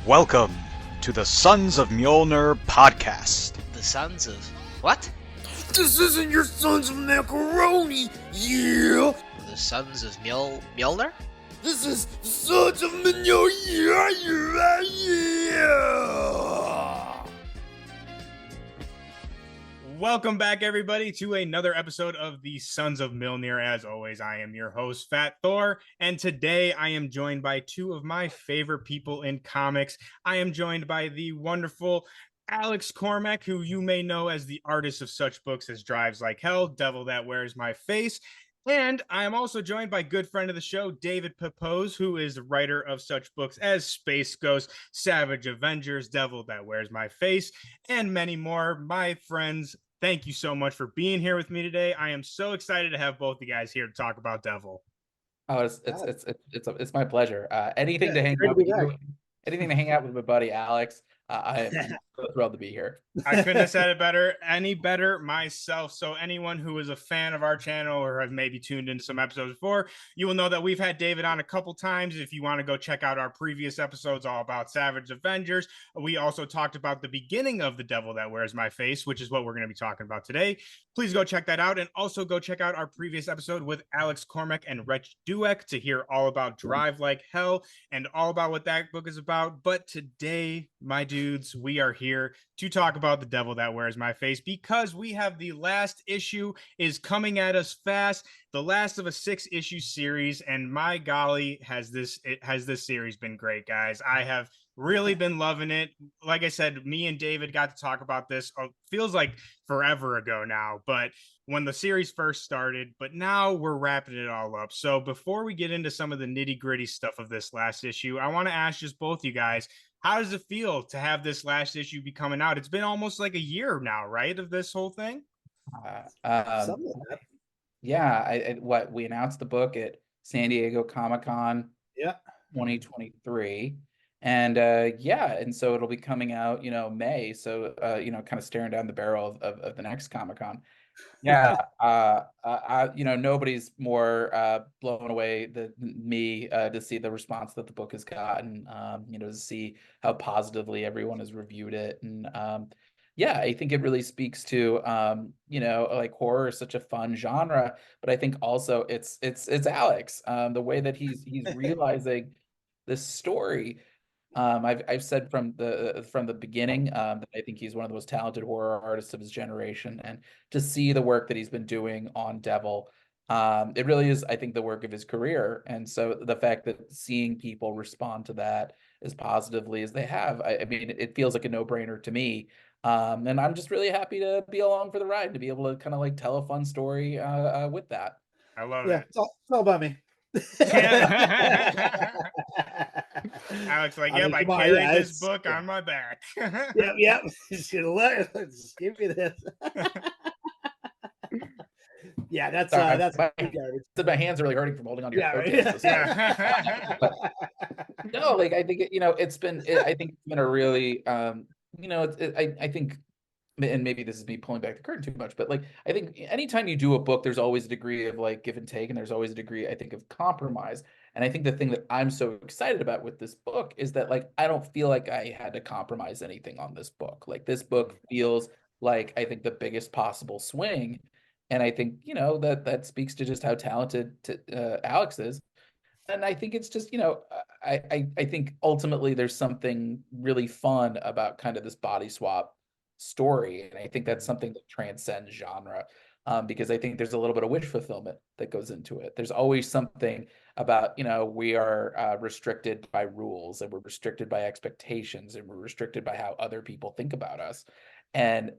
Welcome to the Sons of Mjolnir podcast. The Sons of... what? This isn't your Sons of Macaroni, yeah! The Sons of Mjolnir? This is Sons of Mjolnir, yeah! Welcome back, everybody, to another episode of the Sons of Mjolnir. As always, I am your host, Fat Thor, and today I am joined by two of my favorite people in comics. I am joined by the wonderful Alex Cormack, who you may know as the artist of such books as Drives Like Hell, Devil That Wears My Face. And I am also joined by good friend of the show, David Pepose, who is the writer of such books as Space Ghost, Savage Avengers, Devil That Wears My Face, and many more. My friends, thank you so much for being here with me today. I am so excited to have both you guys here to talk about Devil. Oh, it's my pleasure. Anything to hang out with you, anything to hang out with my buddy Alex. I am so thrilled to be here. I couldn't have said it any better myself. So anyone who is a fan of our channel or have maybe tuned into some episodes before, you will know that we've had David on a couple times. If you want to go check out our previous episodes all about Savage Avengers, we also talked about the beginning of The Devil That Wears My Face, which is what we're going to be talking about today. Please go check that out, and also go check out our previous episode with Alex Cormack and Douek to hear all about Drive Like Hell and all about what that book is about. But today, my dudes, we are here to talk about The Devil That Wears My Face because we have the last issue is coming at us fast, the last of a 6-issue series, and my golly, has this series been great, guys. I have really been loving it. Like I said, me and David got to talk about this, feels like forever ago now, but when the series first started, but now we're wrapping it all up. So before we get into some of the nitty-gritty stuff of this last issue, I want to ask just both you guys, how does it feel to have this last issue be coming out? It's been almost like a year now, right, of this whole thing? Something like that. Yeah, we announced the book at San Diego Comic-Con 2023. And and so it'll be coming out, May. So kind of staring down the barrel of the next Comic-Con. Yeah, nobody's more blown away than me to see the response that the book has gotten. To see how positively everyone has reviewed it, and I think it really speaks to like horror is such a fun genre, but I think also it's Alex, the way that he's realizing this story. I've said from the beginning that I think he's one of the most talented horror artists of his generation, and to see the work that he's been doing on Devil, it really is, I think, the work of his career. And so the fact that seeing people respond to that as positively as they have, I mean, it feels like a no-brainer to me. And I'm just really happy to be along for the ride, to be able to kind of like tell a fun story with that. I love it. It's all about me. Alex, like, I carried this book on my back. Yep. Just give me this. That's my hands are really hurting from holding on to your coattails. No, like I think it's been a really I think, and maybe this is me pulling back the curtain too much, but like I think anytime you do a book, there's always a degree of like give and take, and there's always a degree, I think, of compromise. And I think the thing that I'm so excited about with this book is that like I don't feel like I had to compromise anything on this book. Like this book feels like, I think, the biggest possible swing, and I think that speaks to just how talented Alex is. And I think it's just I think ultimately there's something really fun about kind of this body swap story, and I think that's something that transcends genre, because I think there's a little bit of wish fulfillment that goes into it. There's always something about we are restricted by rules, and we're restricted by expectations, and we're restricted by how other people think about us, and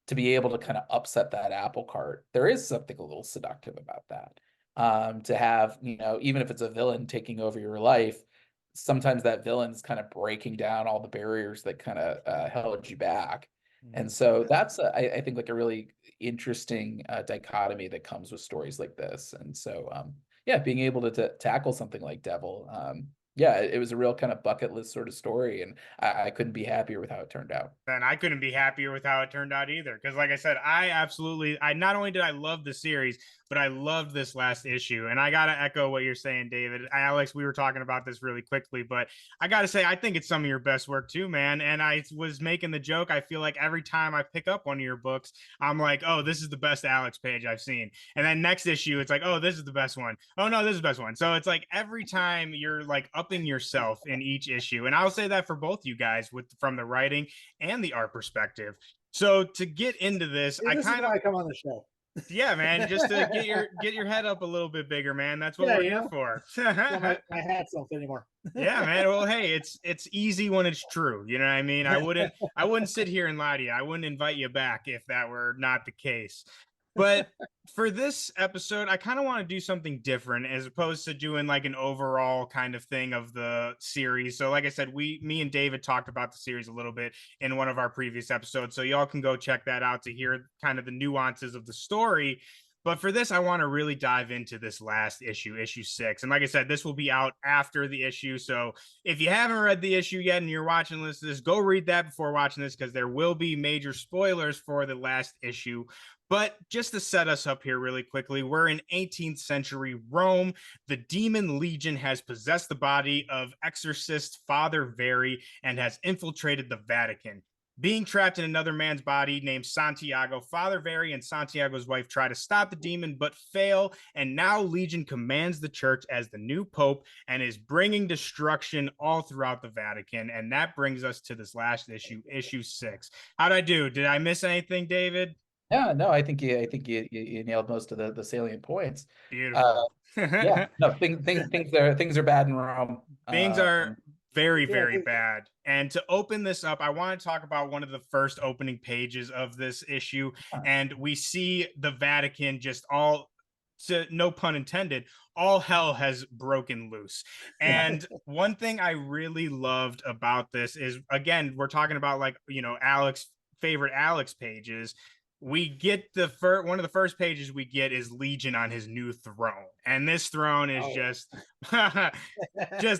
to be able to kind of upset that apple cart, there is something a little seductive about that. To have even if it's a villain taking over your life, sometimes that villain's kind of breaking down all the barriers that kind of held you back. And so that's I think like a really interesting dichotomy that comes with stories like this. And so being able to tackle something like Devil, yeah, it was a real kind of bucket list sort of story, and I couldn't be happier with how it turned out. And I couldn't be happier with how it turned out either. Because, like I said, I not only did I love the series, but I loved this last issue. And I gotta echo what you're saying, David. Alex, we were talking about this really quickly, but I gotta say, I think it's some of your best work too, man. And I was making the joke. I feel like every time I pick up one of your books, I'm like, oh, this is the best Alex page I've seen. And then next issue, it's like, oh, this is the best one. Oh no, this is the best one. So it's like every time you're like upping yourself in each issue. And I'll say that for both you guys with from the writing and the art perspective. So to get into this, See, this is why I come on the show. yeah, man, just to get your head up a little bit bigger, man. That's what Yeah, we're you here know? for. My hat's off anymore. Yeah, man. Well, hey, it's easy when it's true. You know what I mean? I wouldn't sit here and lie to you. I wouldn't invite you back if that were not the case. But for this episode, I kind of want to do something different as opposed to doing like an overall kind of thing of the series. So, like I said, me and David talked about the series a little bit in one of our previous episodes. So, y'all can go check that out to hear kind of the nuances of the story. But for this, I want to really dive into this last issue, issue 6. And like I said, this will be out after the issue. So if you haven't read the issue yet and you're watching this, go read that before watching this because there will be major spoilers for the last issue. But just to set us up here really quickly, we're in 18th century Rome. The demon legion has possessed the body of exorcist Father Vieri and has infiltrated the Vatican. Being trapped in another man's body named Santiago, Father Vieri and Santiago's wife try to stop the demon but fail, and now Legion commands the church as the new pope and is bringing destruction all throughout the Vatican. And that brings us to this last issue, issue 6. How'd I do? Did I miss anything, David? Yeah, no, I think you nailed most of the salient points. Beautiful. Yeah, no, things are bad in Rome. Things are very, Yeah, very bad. And to open this up, I want to talk about one of the first opening pages of this issue. And we see the Vatican just all, no pun intended, all hell has broken loose. And one thing I really loved about this is, again, we're talking about like, you know, favorite Alex pages. We get one of the first pages we get is Legion on his new throne, and this throne is just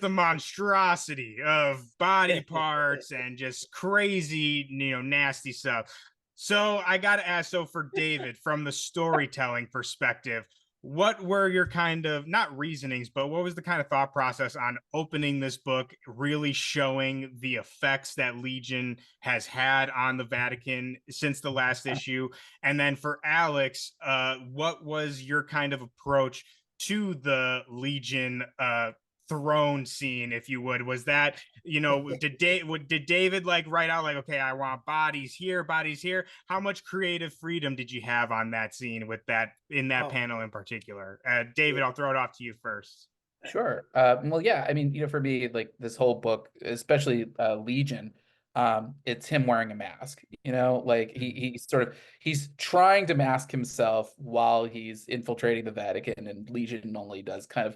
a monstrosity of body parts and just crazy, you know, nasty stuff. So I gotta ask, so for David, from the storytelling perspective, what were your kind of not reasonings, but what was the kind of thought process on opening this book, really showing the effects that Legion has had on the Vatican since the last issue? And then for Alex, what was your kind of approach to the Legion throne scene, if you would? Was that, you know, did David like write out like, okay, I want bodies here, bodies here? How much creative freedom did you have on that scene with that in that panel in particular? David, I'll throw it off to you first. Sure. Well, yeah, I mean, you know, for me, like this whole book, especially Legion, it's him wearing a mask, you know, like he's trying to mask himself while he's infiltrating the Vatican, and Legion only does kind of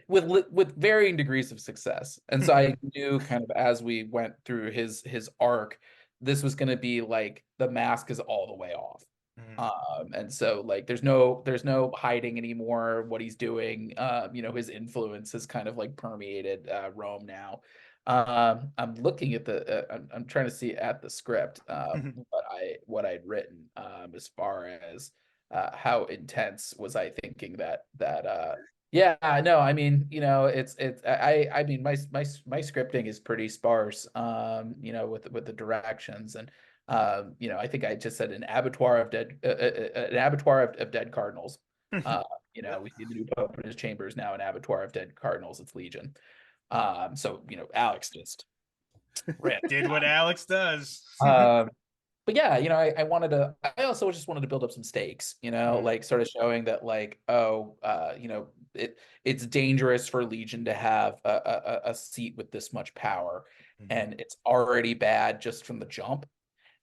with varying degrees of success. And so I knew kind of as we went through his arc, this was going to be like the mask is all the way off. And so like there's no hiding anymore what he's doing. You know, his influence has kind of like permeated Rome now. I'm looking at I'm trying to see at the script what I'd written as far as how intense was I thinking that yeah, no, I mean, you know, I mean, my scripting is pretty sparse, you know, with the directions, and you know, I think I just said an abattoir of dead cardinals. You know, we see the new pope in his chambers now, an abattoir of dead cardinals. It's Legion. So you know, Alex just did what Alex does. But yeah, you know, I also just wanted to build up some stakes, you know, like sort of showing that like, oh, you know, it's dangerous for Legion to have a seat with this much power, and it's already bad just from the jump.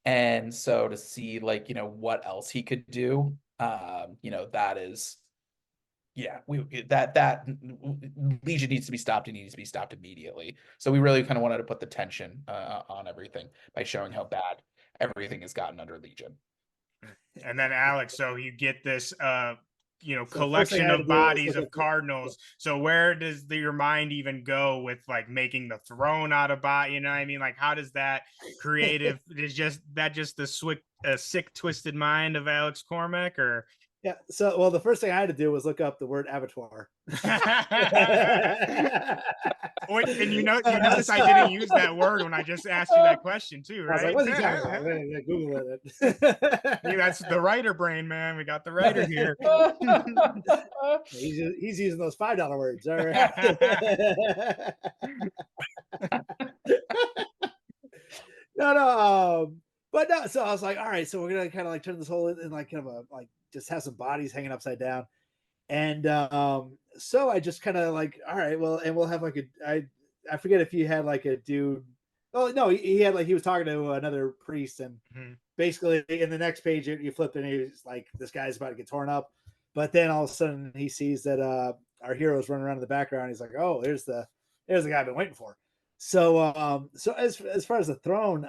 And so to see like, you know, what else he could do, you know, that is, yeah, that Legion needs to be stopped. It needs to be stopped immediately. So we really kind of wanted to put the tension on everything by showing how bad everything has gotten under Legion. And then Alex, so you get this So the first thing collection I had of to do was bodies look of up cardinals. So where does your mind even go with like making the throne out of bot? You know what I mean? Like, how does that creative is just the sick, twisted mind of Alex Cormack, or Yeah. So, well, the first thing I had to do was look up the word abattoir. Wait, and you notice I didn't use that word when I just asked you that question too, I was like, right? "What's he talking about?" Google it. Yeah, that's the writer brain, man. We got the writer here. He's using those $5 words. All right. No. But no. So I was like, all right. So we're gonna kind of like turn this whole in like kind of a like just have some bodies hanging upside down. And so I just kind of like, all right, well, and we'll have like I forget if you had like a dude. Oh no, he had like he was talking to another priest, and basically in the next page you flip and he's like, this guy's about to get torn up, but then all of a sudden he sees that our hero's running around in the background. He's like, oh, there's the guy I've been waiting for. So as far as the throne,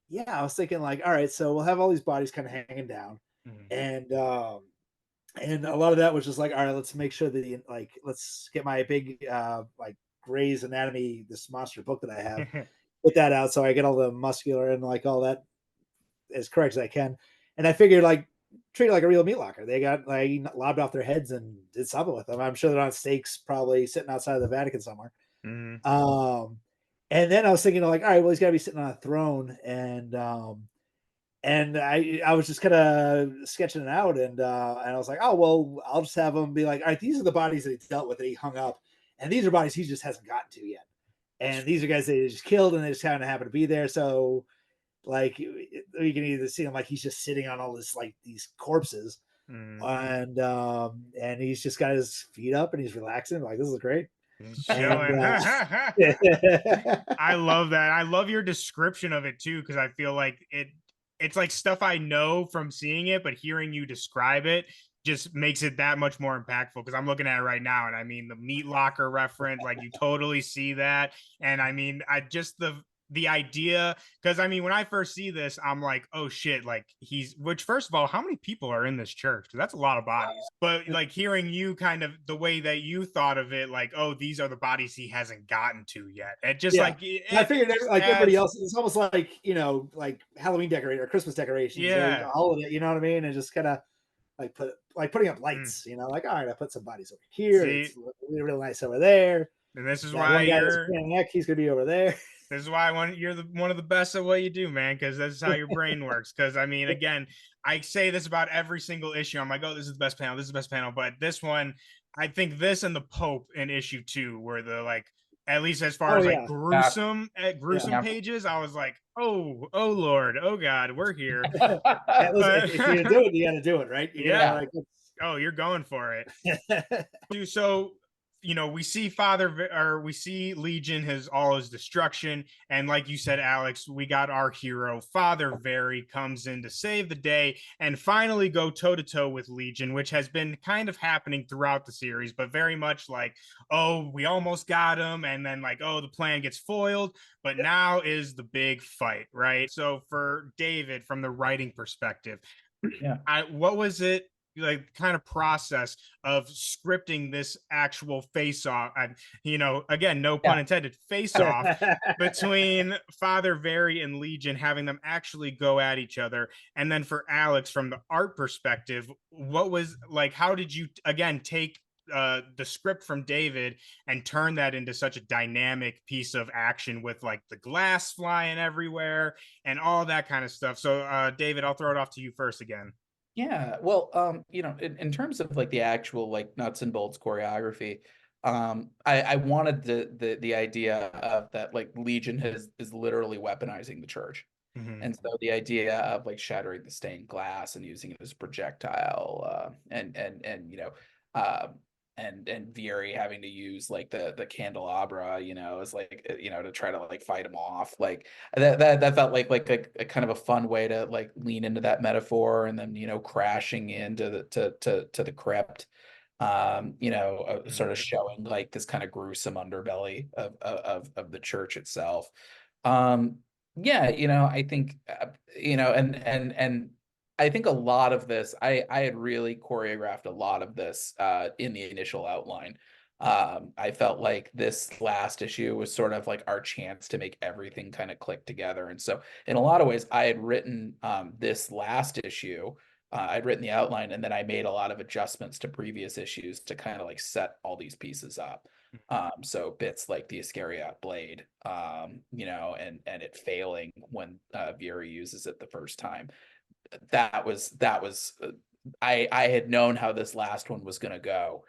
yeah, I was thinking like, all right, so we'll have all these bodies kind of hanging down, and a lot of that was just like, all right, let's make sure that let's get my big like Grey's Anatomy, this monster book that I have, put that out so I get all the muscular and like all that as correct as I can. And I figured like treat it like a real meat locker. They got like lobbed off their heads and did something with them. I'm sure they're on stakes, probably sitting outside of the Vatican somewhere. And then I was thinking like, all right, well, he's got to be sitting on a throne, and I was just kind of sketching it out, and I was like, oh well, I'll just have him be like, all right, these are the bodies that he dealt with, that he hung up, and these are bodies he just hasn't gotten to yet, and these are guys that he just killed, and they just kind of happen to be there. So like you can either see him like he's just sitting on all this like these corpses, and he's just got his feet up and he's relaxing. Like, this is great. Chilling. I love that. I love your description of it too, because I feel like it's like stuff I know from seeing it, but hearing you describe it just makes it that much more impactful, because I'm looking at it right now, and I mean the meat locker reference, like you totally see that. And I mean, I just the idea, because I mean, when I first see this, I'm like, oh shit, like which first of all, how many people are in this church? Because that's a lot of bodies. But like hearing you kind of the way that you thought of it, like, oh, these are the bodies he hasn't gotten to yet. It just I figured like everybody else, it's almost like, like Halloween decoration or Christmas decorations, yeah, all of it, you know what I mean? And just kind of like putting up lights, like, all right, I put some bodies over here. It's really, really nice over there. And this is that why one guy that's neck, he's gonna be over there. This is why you're one of the best at what you do, man, because that's how your brain works. Because I mean, again, I say this about every single issue. I'm like, oh, this is the best panel. This is the best panel. But this one, I think this and the Pope in issue 2 were the like, at least as far as like gruesome pages, I was like, oh Lord, oh God, we're here. If you're gonna do it, you got to do it, right? You're going for it. So we see we see Legion has all his destruction, and like you said, Alex, we got our hero Father Vieri comes in to save the day and finally go toe to toe with Legion, which has been kind of happening throughout the series, but very much like, oh, we almost got him, and then like, oh, the plan gets foiled, but now is the big fight, right? So for David, from the writing perspective, what was it like kind of process of scripting this actual face off, and again, no pun intended, face off between Father Vieri and Legion, having them actually go at each other? And then for Alex, from the art perspective, what was like, how did you again take the script from David and turn that into such a dynamic piece of action with like the glass flying everywhere and all that kind of stuff? So David, I'll throw it off to you first again. Yeah, well, in terms of like the actual like nuts and bolts choreography, I wanted the idea of that like Legion is literally weaponizing the church, and so the idea of like shattering the stained glass and using it as a projectile, and Vieri having to use like the candelabra, as like to try to like fight him off. Like that felt like a kind of a fun way to like lean into that metaphor, and then crashing into the crypt, sort of showing like this kind of gruesome underbelly of the church itself. I think and I think a lot of this, I had really choreographed a lot of this in the initial outline. I felt like this last issue was sort of like our chance to make everything kind of click together. And so in a lot of ways, I had written this last issue. I'd written the outline, and then I made a lot of adjustments to previous issues to kind of like set all these pieces up. So bits like the Iscariot blade, you know, and it failing when Vieri uses it the first time. That was I had known how this last one was going to go,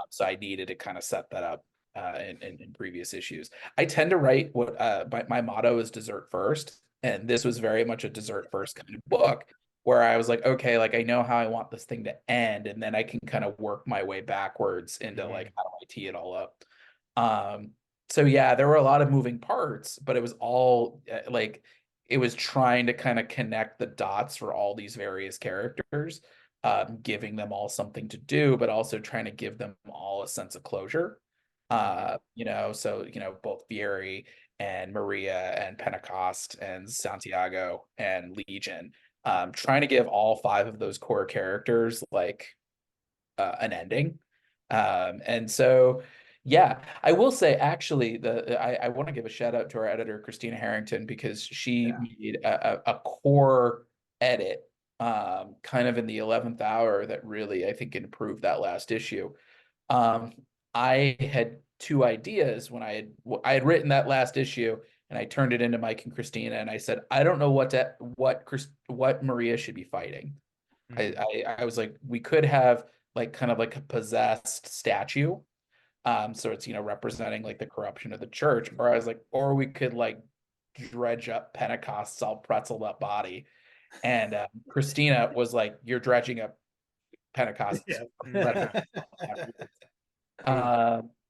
so I needed to kind of set that up in previous issues. I tend to write what my motto is dessert first, and this was very much a dessert first kind of book, where I was like, okay, like I know how I want this thing to end, and then I can kind of work my way backwards into like how do I tee it all up. So yeah, there were a lot of moving parts, but it was all like it was trying to kind of connect the dots for all these various characters, giving them all something to do, but also trying to give them all a sense of closure. You know, so you know, both Vieri and Maria and Pentecost and Santiago and Legion, trying to give all 5 of those core characters like an ending. And so yeah, I will say actually I want to give a shout out to our editor Christina Harrington, because she made a core edit kind of in the 11th hour that really I think improved that last issue. I had 2 ideas when I had written that last issue, and I turned it into Mike and Christina, and I said, I don't know what Maria should be fighting. I was like, we could have like kind of like a possessed statue. So it's, you know, representing like the corruption of the church. Or I was like, or we could like dredge up Pentecost's all pretzeled up body. And Christina was like, you're dredging up Pentecost.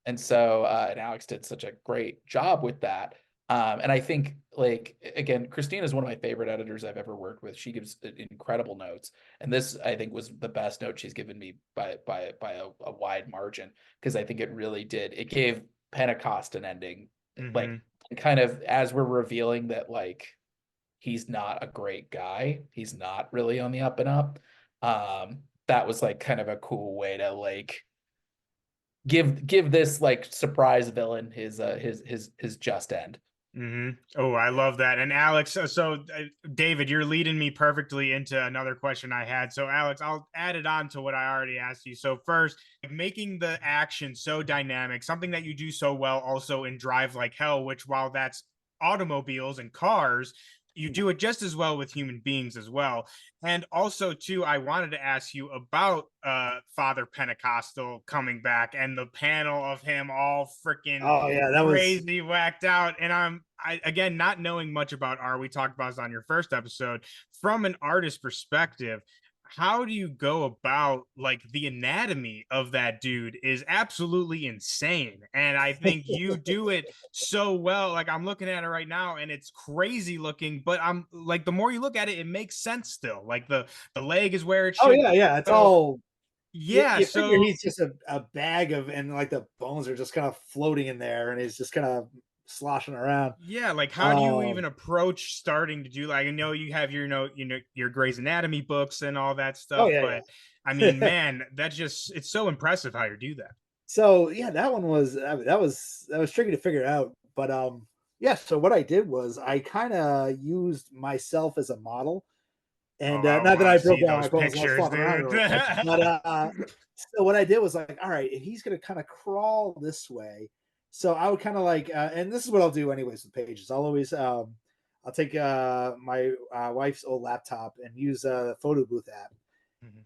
And so and Alex did such a great job with that. And I think, like, again, Christina is one of my favorite editors I've ever worked with. She gives incredible notes, and this I think was the best note she's given me by a wide margin, because I think it really did. It gave Pentecost an ending, like, kind of as we're revealing that like he's not a great guy, he's not really on the up and up. That was like kind of a cool way to like give this like surprise villain his just end. Oh, I love that. And Alex, David, you're leading me perfectly into another question I had. So Alex, I'll add it on to what I already asked you. So first, making the action so dynamic, something that you do so well also in Drive Like Hell, which while that's automobiles and cars, you do it just as well with human beings as well. And also too, I wanted to ask you about Father Pentecostal coming back and the panel of him all freaking that crazy whacked out. And I again, not knowing much about art, we talked about this on your first episode, from an artist perspective, how do you go about like the anatomy of that dude is absolutely insane. And I think you do it so well. Like I'm looking at it right now and it's crazy looking, but I'm like, the more you look at it, it makes sense still. Like the leg is where it should. It's all you so figure he's just a bag of, and like the bones are just kind of floating in there, and he's just kind of sloshing around. Yeah, like how do you even approach starting to do, like, I know you have your your Grey's Anatomy books and all that stuff, but I mean, man, that's just, it's so impressive how you do that. So yeah, that one was that was tricky to figure out, but yeah. So what I did was I kind of used myself as a model, and not that I broke down my bones, but so what I did was like, all right, if he's gonna kind of crawl this way. So I would kind of like, and this is what I'll do anyways with pages. I'll always, I'll take my wife's old laptop and use the photo booth app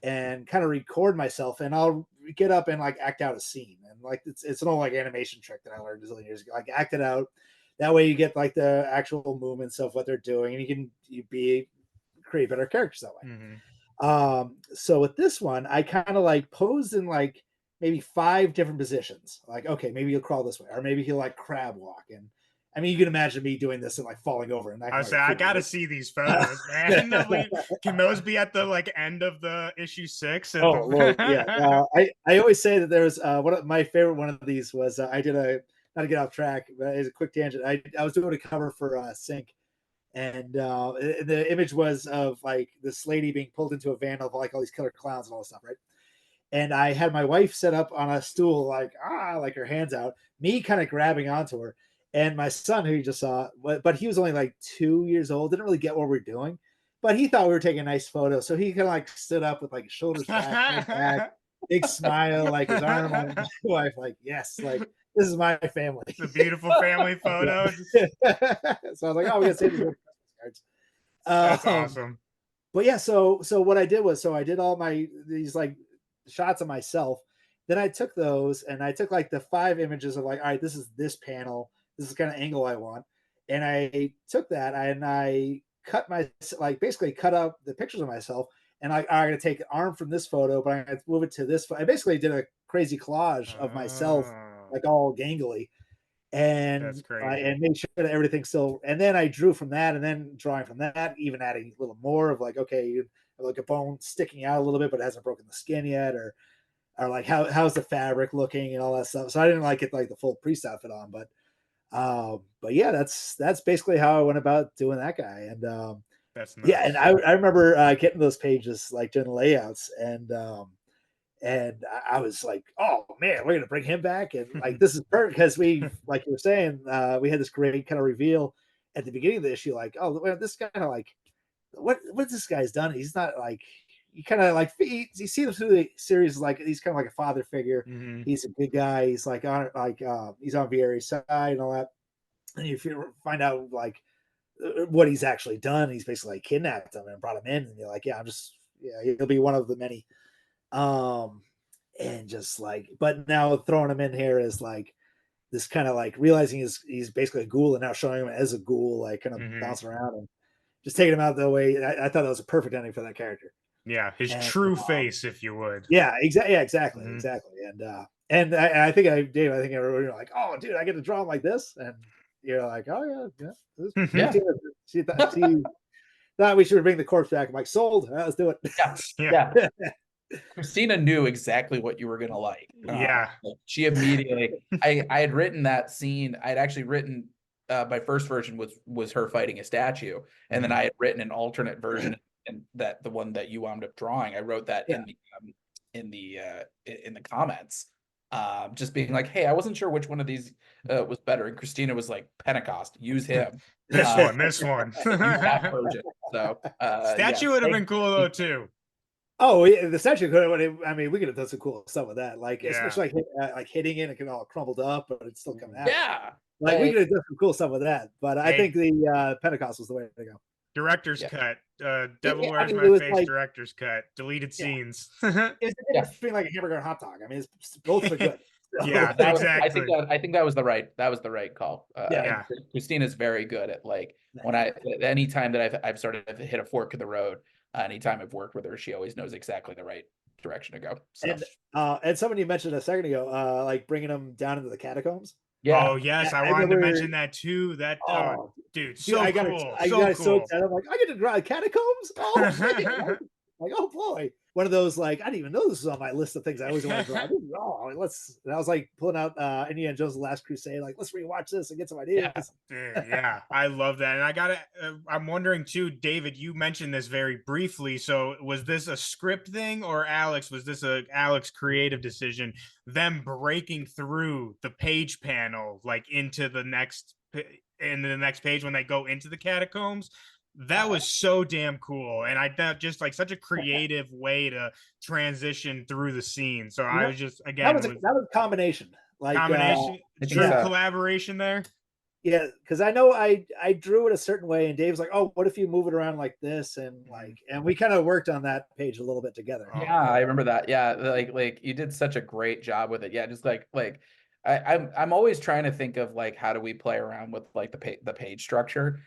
and kind of record myself, and I'll get up and like act out a scene. And like, it's an old like animation trick that I learned a zillion years ago. Like act it out. That way you get like the actual movements of what they're doing, and you create better characters that way. So with this one, I kind of like posed in like maybe 5 different positions. Like, okay, maybe he'll crawl this way, or maybe he'll like crab walk. And I mean, you can imagine me doing this and like falling over. And I gotta see these photos, man. Can those be at the like end of the issue 6? Lord, yeah. I always say that there's one of my favorite one of these was I did not to get off track, but it's a quick tangent. I was doing a cover for Sync, And the image was of like this lady being pulled into a van of like all these killer clowns and all this stuff, right? And I had my wife set up on a stool, like like her hands out, me kind of grabbing onto her, and my son, who you just saw, but he was only like 2 years old, didn't really get what we were doing, but he thought we were taking a nice photo, so he kind of like stood up with like his shoulders back, big smile, like his arm on my wife, like yes, like this is my family. It's a beautiful family photo. So I was like, oh, we gotta save these Christmas cards. That's awesome. But yeah, so what I did was, so I did all these like shots of myself. Then I took those and I took like the 5 images of like, all right, this is this panel, this is the kind of angle I want, and I took that and I cut like basically cut out the pictures of myself, and I'm gonna take an arm from this photo, but I'm gonna move it to this. I basically did a crazy collage of myself, like all gangly, and That's crazy. and made sure that everything's still. And then I drew from that, and then drawing from that, even adding a little more of like, okay, like a bone sticking out a little bit, but it hasn't broken the skin yet, or like how's the fabric looking and all that stuff. So I didn't like get like the full priest outfit on, but yeah, that's basically how I went about doing that guy. And that's nice. yeah, and I remember getting those pages like doing layouts, and I was like, oh man, we're gonna bring him back, and like this is perfect because we, like you were saying, we had this great kind of reveal at the beginning of the issue, like, oh, well, this guy like what this guy's done. He's not like, you kind of like you see him through the series, like he's kind of like a father figure. Mm-hmm. He's a good guy. He's like on he's on Vieri's side and all that. And if you find out like what he's actually done, he's basically like kidnapped him and brought him in, and you're like, yeah, he'll be one of the many. And just like, but now throwing him in here is like this kind of like realizing he's basically a ghoul, and now showing him as a ghoul, like kind of bouncing around and just taking him out the way. I thought that was a perfect ending for that character. Yeah, his true face, if you would. Yeah, exactly. And I think Dave, I think everyone like, oh, dude, I get to draw him like this, and you're like, oh yeah. She thought we should bring the corpse back. I'm like, sold. Let's do it. Yeah. Christina knew exactly what you were gonna like. She immediately. I had written that scene. I had actually written my first version was her fighting a statue, and then I had written an alternate version, and that the one that you wound up drawing, I wrote that in the comments, just being like, hey, I wasn't sure which one of these was better, and Christina was like, Pentecost, use him. This one. Use that version. So statue would have been cool though too. Oh yeah, the statue could. I mean, we could have done some cool stuff with that, like especially like hitting it, it can all crumbled up, but it's still coming out. Yeah, like we could have done some cool stuff with that. But I think the Pentecost was the way to go. Director's cut. Devil Wears My Face. Like, director's cut. Deleted scenes. It's the difference between like a hamburger and a hot dog. I mean, it's both are good. Yeah, exactly. I think that was the right call. Christina's very good at like any time that I've sort of hit a fork in the road. Anytime I've worked with her, she always knows exactly the right direction to go. So. And somebody mentioned a second ago, like bringing them down into the catacombs. Yeah. Oh yes, I wanted to mention that too. That dude, so I got cool. so excited. I'm like, I get to draw catacombs. Oh shit! Like, oh boy, one of those like I didn't even know this was on my list of things I always want to draw. And I was like pulling out Indiana Jones' The Last Crusade. Like, let's rewatch this and get some ideas. Yeah, I love that. And I'm wondering too, David. You mentioned this very briefly. So, was this a script thing, or Alex? Was this a Alex creative decision? Them breaking through the page panel, like into the next page when they go into the catacombs. That was so damn cool, and I thought just like such a creative way to transition through the scene. So I was just again that was a combination, like true collaboration there. Yeah, because I know I drew it a certain way, and Dave's like, "Oh, what if you move it around like this?" And we kind of worked on that page a little bit together. Yeah, I remember that. Yeah, like you did such a great job with it. Yeah, just like. I'm always trying to think of like how do we play around with like the page structure,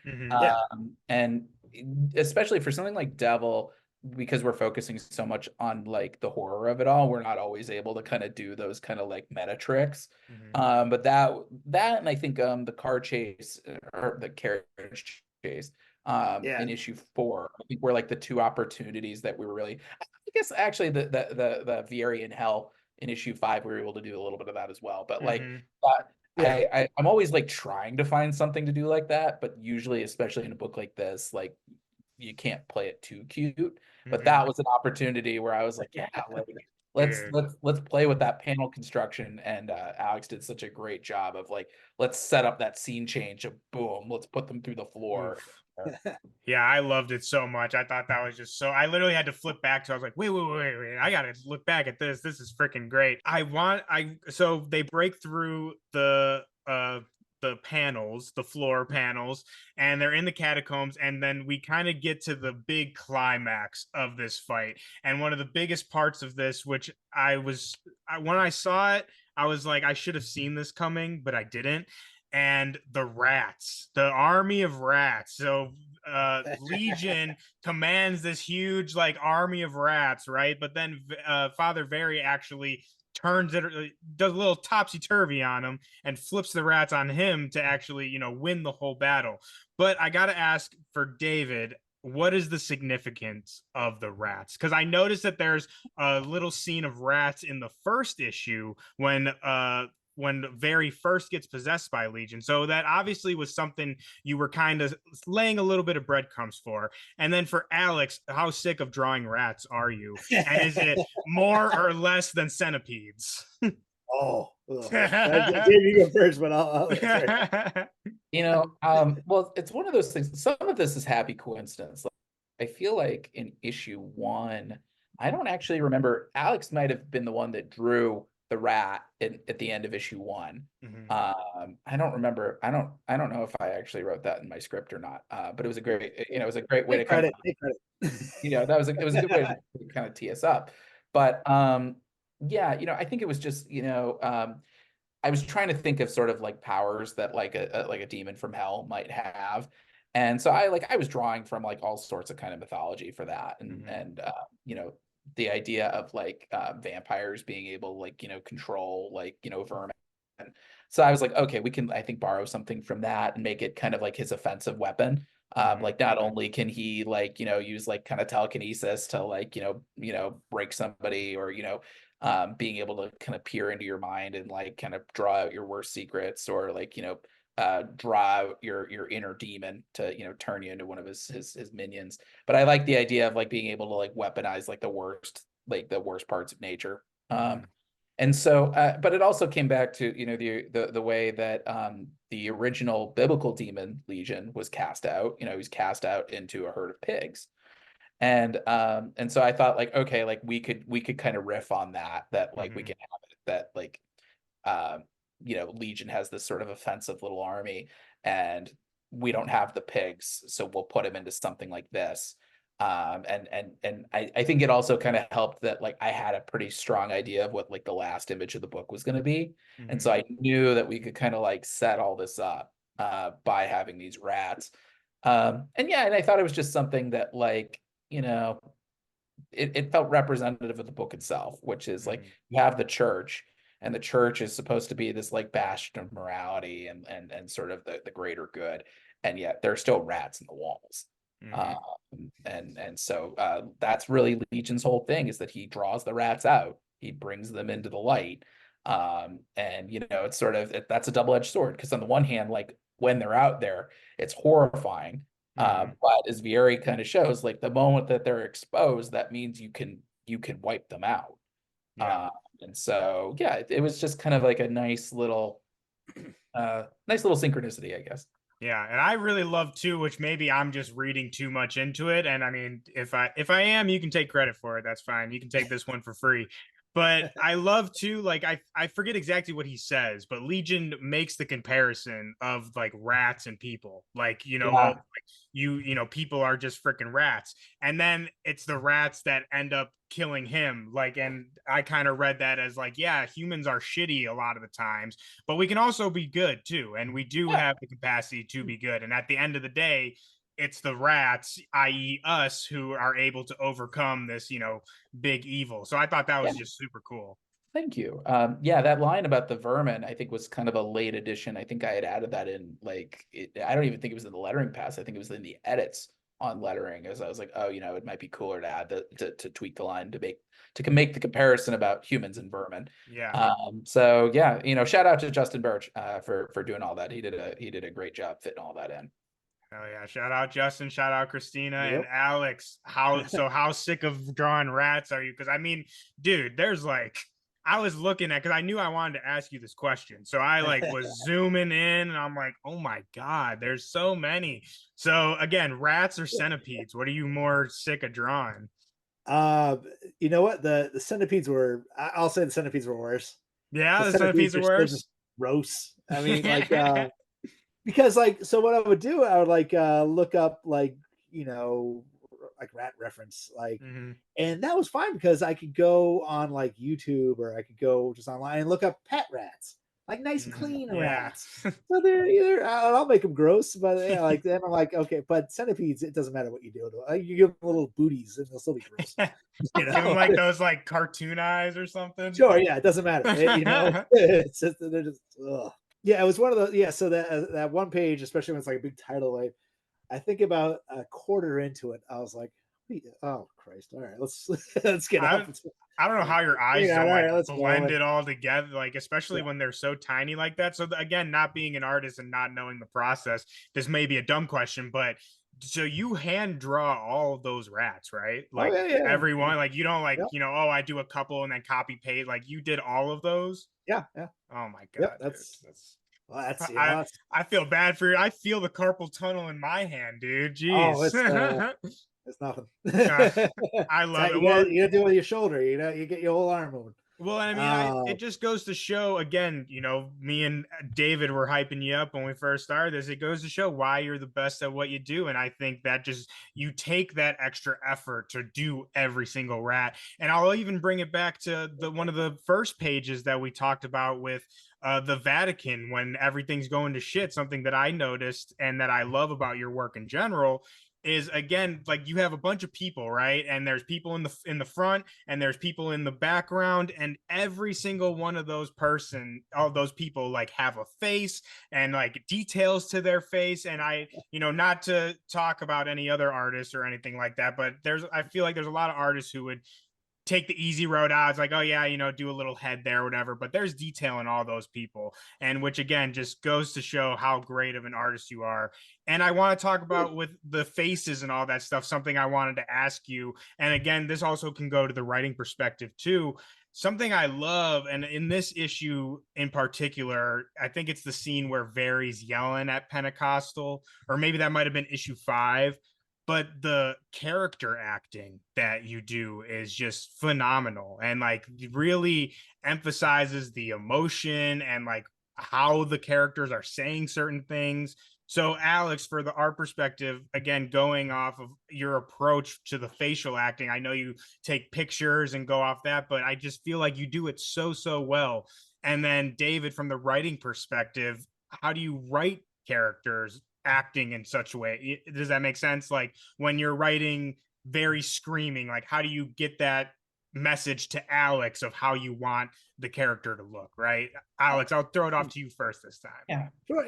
and especially for something like Devil, because we're focusing so much on like the horror of it all, we're not always able to kind of do those kind of like meta tricks. But that and I think the car chase or the carriage chase in issue 4, I think were like the two opportunities that we were really. I guess actually the Vieri in Hell. In issue 5, we were able to do a little bit of that as well. But like, Yeah. I'm always like trying to find something to do like that, but usually, especially in a book like this, like you can't play it too cute. But Mhm. that was an opportunity where I was like, yeah, like Dude. let's play with that panel construction. And Alex did such a great job of like, let's set up that scene change of boom, let's put them through the floor. Oof. Yeah, I loved it so much. I thought that was just so. I literally had to flip back to. I was like, wait. I gotta look back at this. This is freaking great. So they break through the panels, the floor panels, and they're in the catacombs. And then we kind of get to the big climax of this fight. And one of the biggest parts of this, which when I saw it, I was like, I should have seen this coming, but I didn't. And the rats, the army of rats. So Legion commands this huge like army of rats, right? But then Father Vieri actually turns it, does a little topsy turvy on him, and flips the rats on him to actually, win the whole battle. But I got to ask for David, what is the significance of the rats? Because I noticed that there's a little scene of rats in the first issue when Vieri first gets possessed by Legion. So that obviously was something you were kind of laying a little bit of breadcrumbs for. And then for Alex, how sick of drawing rats are you? And is it more or less than centipedes? Oh, Dave, you go first, but I'll answer. Well, it's one of those things. Some of this is happy coincidence. Like, I feel like in issue 1, I don't actually remember. Alex might have been the one that drew the rat at the end of issue 1. I don't remember. I don't know if I actually wrote that in my script or not. But it was a great, it was a great way to kind of, Take credit. it was a good way to kind of tee us up. But yeah, I think it was just, I was trying to think of sort of like powers that like a demon from hell might have. And so I was drawing from like all sorts of kind of mythology for that. And the idea of like vampires being able like, control like, vermin. So I was like, okay, we can, I think, borrow something from that and make it kind of like his offensive weapon. Like not only can he like, use like kind of telekinesis to like, break somebody or, being able to kind of peer into your mind and like kind of draw out your worst secrets or like, draw out your inner demon to, turn you into one of his minions. But I like the idea of like being able to like weaponize like the worst parts of nature. And so, but it also came back to, the way that the original biblical demon Legion was cast out. He was cast out into a herd of pigs. And so I thought like, okay, like we could kind of riff on that like we can have it that like Legion has this sort of offensive little army and we don't have the pigs, so we'll put him into something like this. And I think it also kind of helped that like I had a pretty strong idea of what like the last image of the book was going to be. And so I knew that we could kind of like set all this up by having these rats. And I thought it was just something that like, it felt representative of the book itself, which is like you have the church, and the church is supposed to be this like bastion of morality and sort of the greater good, and yet there are still rats in the walls. And so that's really Legion's whole thing, is that he draws the rats out, he brings them into the light. And it's sort of that's a double-edged sword, because on the one hand, like when they're out there, it's horrifying. But as Vieri kind of shows, like the moment that they're exposed, that means you can wipe them out. And so it was just kind of like a nice little synchronicity, I guess. Yeah, and I really love too, which maybe I'm just reading too much into it. And I mean, if I am, you can take credit for it. That's fine. You can take this one for free. But I love too, like I forget exactly what he says, but Legion makes the comparison of like rats and people. Like, like people are just freaking rats. And then it's the rats that end up killing him. Like, and I kind of read that as like, yeah, humans are shitty a lot of the times, but we can also be good too. And we do have the capacity to be good. And at the end of the day, it's the rats, i.e. us, who are able to overcome this, big evil. So I thought that was just super cool. Thank you. That line about the vermin, I think, was kind of a late addition. I think I had added that in, like, I don't even think it was in the lettering pass. I think it was in the edits on lettering, as I was like, oh, it might be cooler to add to tweak the line to make the comparison about humans and vermin. Yeah. So yeah, shout out to Justin Birch for doing all that. He did a great job fitting all that in. Oh yeah! Shout out Justin, shout out Christina and Yep. Alex. How sick of drawing rats are you? Because I mean, dude, there's like I was looking at because I knew I wanted to ask you this question, so I like was zooming in, and I'm like, oh my god, there's so many. So again, rats or centipedes? What are you more sick of drawing? You know what? The centipedes were. I'll say the centipedes were worse. Yeah, The the centipedes are still worse. just gross. I mean, like because like so what I would do, I would like look up like like rat reference like Mhm. and that was fine because I could go on like YouTube or I could go just online and look up pet rats, like nice and clean Yeah. rats. So they're either I'll make them gross, but yeah, like then I'm like, okay, but centipedes, it doesn't matter what you do to them. You give them little booties and they'll still be gross. Give them like those like cartoon eyes or something. Sure, yeah, it doesn't matter. It's just they're just ugh. Yeah, it was one of those. Yeah, so that one page, especially when it's like a big tidal wave, I think about a quarter into it, I was like, "Oh Christ! All right, let's let's get up." I don't know how your eyes Yeah, don't all like right, let's go. blend it all together, like especially Yeah. when they're so tiny like that. So again, not being an artist and not knowing the process, this may be a dumb question, but so you hand draw all of those rats, right? Oh Like yeah. everyone, like you don't like Yep. oh, I do a couple and then copy paste. Like you did all of those. Yeah. Oh my Yep. god, That's I that's I feel bad for you. I feel the carpal tunnel in my hand, dude. oh, Jeez. it's nothing. I love it. You Well, gotta do it with your shoulder. You get your whole arm moving. Well, I mean, Uh, it just goes to show again, me and David were hyping you up when we first started this. It goes to show why you're the best at what you do. And I think that just you take that extra effort to do every single rat. And I'll even bring it back to one of the first pages that we talked about with the Vatican when everything's going to shit. Something that I noticed and that I love about your work in general is again like you have a bunch of people, right? And there's people in the front and there's people in the background, and every single one of all those people like have a face and like details to their face. And not to talk about any other artists or anything like that, but I feel like there's a lot of artists who would take the easy road out. It's like, oh yeah, do a little head there or whatever. But there's detail in all those people, and which again just goes to show how great of an artist you are. And I want to talk about with the faces and all that stuff, something I wanted to ask you. And again, this also can go to the writing perspective too. Something I love, and in this issue in particular, I think it's the scene where Vieri's yelling at Pentecostal, or maybe that might have been issue 5, but the character acting that you do is just phenomenal and like really emphasizes the emotion and like how the characters are saying certain things. So Alex, for the art perspective, again going off of your approach to the facial acting, I know you take pictures and go off that, but I just feel like you do it so well. And then David, from the writing perspective, how do you write characters acting in such a way? Does that make sense? Like when you're writing very screaming, like how do you get that message to Alex of how you want the character to look, right? Alex, I'll throw it off to you first this time. Yeah. Sure.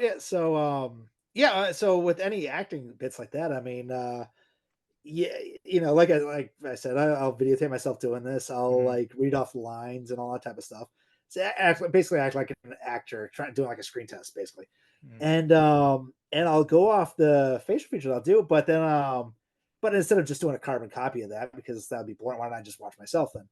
Yeah. So with any acting bits like that, I mean, yeah, like I said, I'll videotape myself doing this. I'll like read off lines and all that type of stuff. So basically act like an actor doing like a screen test, basically. And I'll go off the facial features I'll do, but then but instead of just doing a carbon copy of that because that would be boring, why don't I just watch myself then?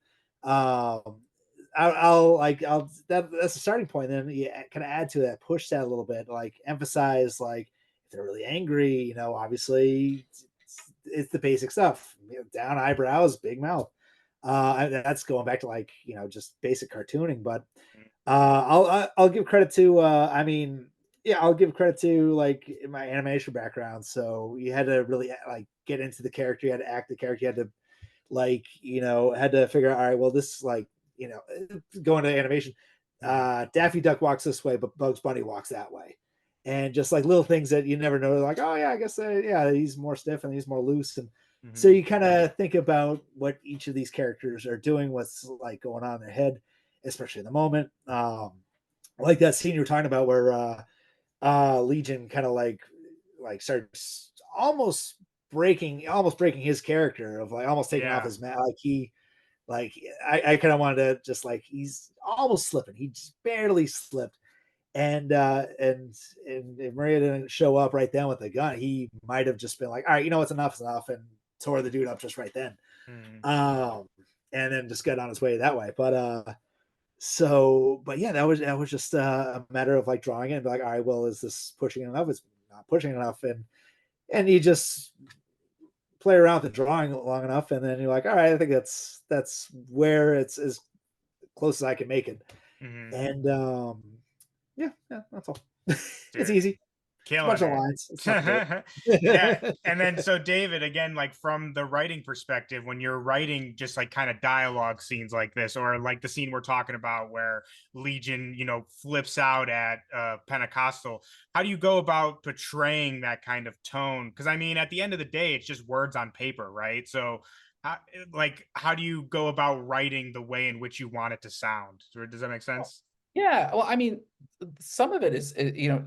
That's a starting point. Then you kind of add to that, push that a little bit, like emphasize like if they're really angry, obviously it's the basic stuff, down eyebrows, big mouth. That's going back to like just basic cartooning, but I'll give credit to I'll give credit to like my animation background. So you had to really like get into the character, you had to act the character, you had to like had to figure out, all right, well this like going to animation, Daffy Duck walks this way but Bugs Bunny walks that way, and just like little things that you never know, like, oh yeah, I guess he's more stiff and he's more loose, and so you kind of think about what each of these characters are doing, what's like going on in their head, especially in the moment. Like that scene you were talking about where Legion kind of like starts almost almost breaking his character of like almost taking off Yeah. his mask. Like I kind of wanted to just like he's almost slipping. He just barely slipped. And if Maria didn't show up right then with the gun, he might have just been like, all right, you know what's enough is enough, and tore the dude up just right then. Mhm. And then just got on his way that way. But yeah, that was just a matter of like drawing it and be like, all right, well, is this pushing enough? It's not pushing enough, and you just play around with the drawing long enough, and then you're like, all right, I think that's where it's as close as I can make it. Mhm. And yeah, that's all. It's Dude, easy. A killing bunch of it. lines. It's nothing Yeah. great. And then so David, again, like from the writing perspective, when you're writing just like kind of dialogue scenes like this, or like the scene we're talking about where Legion, flips out at Pentecostal, how do you go about portraying that kind of tone? Because I mean, at the end of the day, it's just words on paper, right? So how do you go about writing the way in which you want it to sound? Does that make sense? Yeah, well, I mean, some of it is,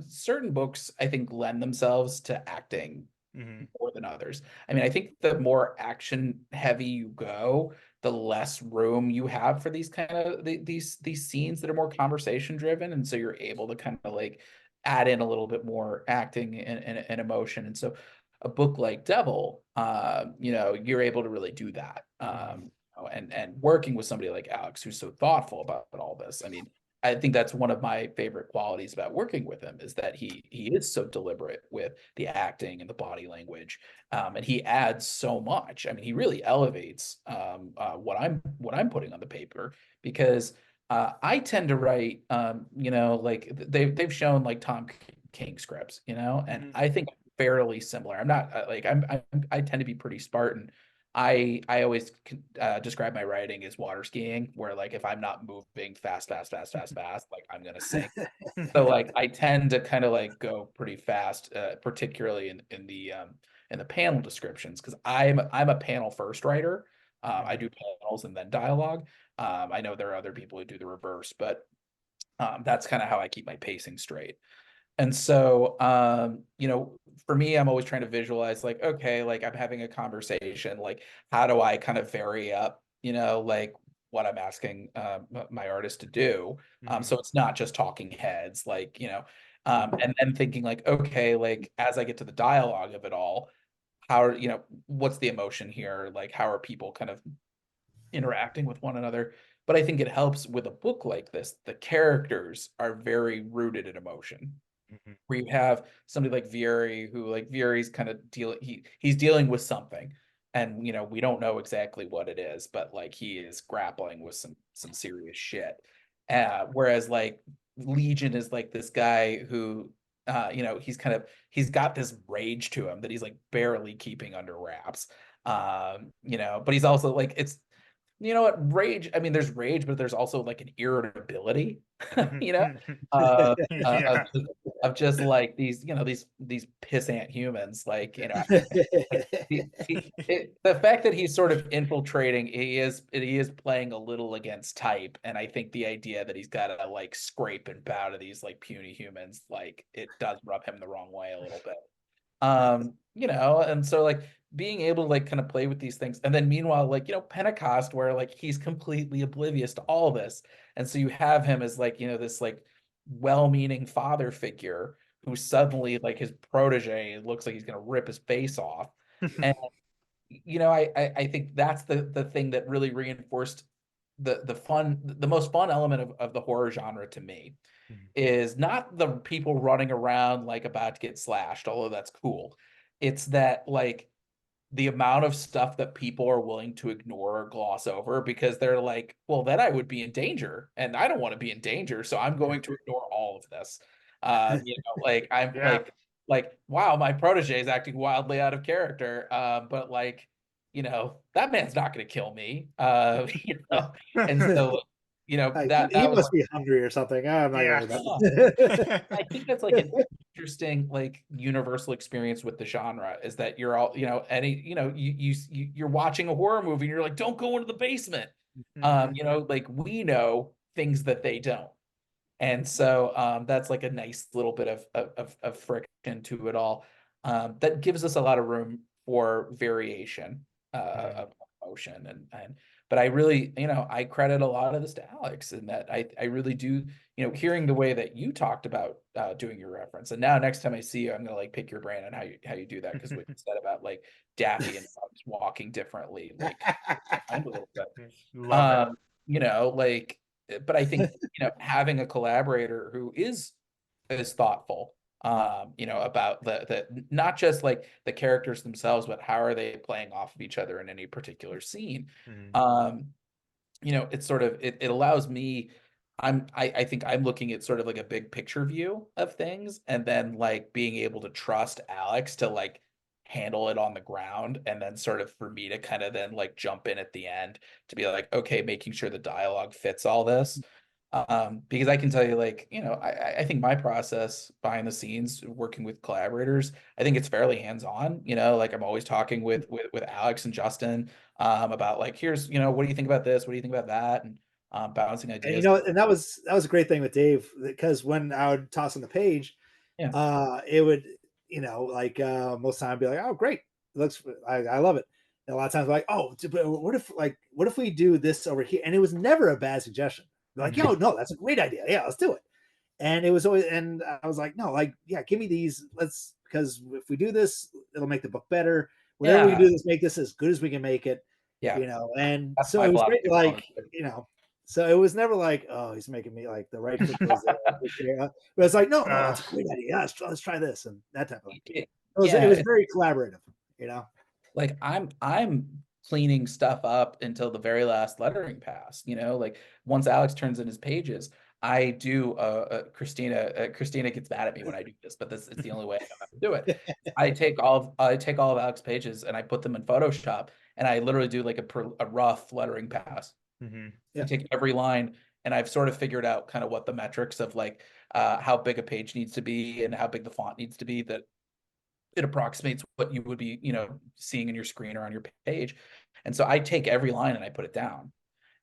certain books I think lend themselves to acting Hmm. more than others. I mean, I think the more action heavy you go, the less room you have for these kind of these scenes that are more conversation driven, and so you're able to kind of like add in a little bit more acting and emotion. And so, a book like Devil, you're able to really do that. And working with somebody like Alex, who's so thoughtful about all this. I mean, I think that's one of my favorite qualities about working with him is that he is so deliberate with the acting and the body language, and he adds so much. I mean, he really elevates what I'm putting on the paper because I tend to write, like they've shown like Tom King scripts, and I think fairly similar. I'm not I tend to be pretty Spartan. I always describe my writing as water skiing, where like if I'm not moving fast, like I'm gonna sink. So like I tend to kind of like go pretty fast, particularly in the panel descriptions, because I'm a panel first writer. I do panels and then dialogue. I know there are other people who do the reverse, but that's kind of how I keep my pacing straight. And so, for me, I'm always trying to visualize like, okay, like I'm having a conversation, like how do I kind of vary up, like what I'm asking my artist to do. So it's not just talking heads, like, and then thinking like, okay, like as I get to the dialogue of it all, what's the emotion here? Like, how are people kind of interacting with one another? But I think it helps with a book like this. The characters are very rooted in emotion, where you have somebody like Vieri, who like Vieri's kind of he's dealing with something, and we don't know exactly what it is, but like he is grappling with some serious shit. Whereas like Legion is like this guy who he's got this rage to him that he's like barely keeping under wraps. But he's also like what rage, I mean, there's rage, but there's also like an irritability, you know, uh, uh, of, Yeah. just, of just like these pissant humans, like, like the fact that he's sort of infiltrating, he is playing a little against type, and I think the idea that he's got to like scrape and bow to these like puny humans, like it does rub him the wrong way a little bit. And so like being able to like kind of play with these things, and then meanwhile like Pentecost, where like he's completely oblivious to all this, and so you have him as like this like well-meaning father figure who suddenly like his protege looks like he's gonna rip his face off. And I think that's the thing that really reinforced the most fun element of the horror genre to me is not the people running around like about to get slashed, although that's cool. It's that like the amount of stuff that people are willing to ignore or gloss over because they're like, well, then I would be in danger, and I don't want to be in danger, so I'm going to ignore all of this. Like I'm Yeah. wow, my protege is acting wildly out of character, but like, that man's not going to kill me, and so Like, he that was must be hungry or something. I'm not gonna Yeah. worry about it. I think that's like an interesting like universal experience with the genre is that you're all you're watching a horror movie and you're like, don't go into the basement. Like we know things that they don't, and so that's like a nice little bit of friction to it all, that gives us a lot of room for variation of emotion. And but I really, I credit a lot of this to Alex, and that I really do, hearing the way that you talked about doing your reference. And now next time I see you, I'm gonna like pick your brain on how you do that, because what you said about like Daffy and Bugs walking differently, like a little bit. Love it. Like, but I think, having a collaborator who is thoughtful, about the not just like the characters themselves, but how are they playing off of each other in any particular scene. It's sort of, it allows me, I think I'm looking at sort of like a big picture view of things, and then like being able to trust Alex to like handle it on the ground, and then sort of for me to kind of then like jump in at the end to be like, okay, making sure the dialogue fits all this. Because I can tell you, like, I think my process behind the scenes working with collaborators, I think it's fairly hands-on. Like I'm always talking with Alex and Justin about like, here's, what do you think about this? What do you think about that? And bouncing ideas. And that was a great thing with Dave, because when I would toss on the page, Yeah. it would, like most of the time I'd be like, oh great, it looks, I love it. And a lot of times like, oh, but what if we do this over here? And it was never a bad suggestion. Like, yo, no, that's a great idea. Yeah, let's do it. And it was always, and I was like, no, like, yeah, give me these. Because if we do this, it'll make the book better. Whatever we do, this make this as good as we can make it. Yeah. And That's so my it was philosophy great. Like, so it was never like, oh, he's making me like the right foot goes there. But it's like, no, that's a great idea. Yeah, let's try this and that type of thing. It was very collaborative, Like I'm cleaning stuff up until the very last lettering pass, like once Alex turns in his pages, I do Christina gets mad at me when I do this, but it's the only way I know how to do it. I take all of Alex's pages and I put them in Photoshop, and I literally do like a rough lettering pass. I take every line, and I've sort of figured out kind of what the metrics of like how big a page needs to be and how big the font needs to be, that it approximates what you would be, seeing in your screen or on your page. And so I take every line and I put it down.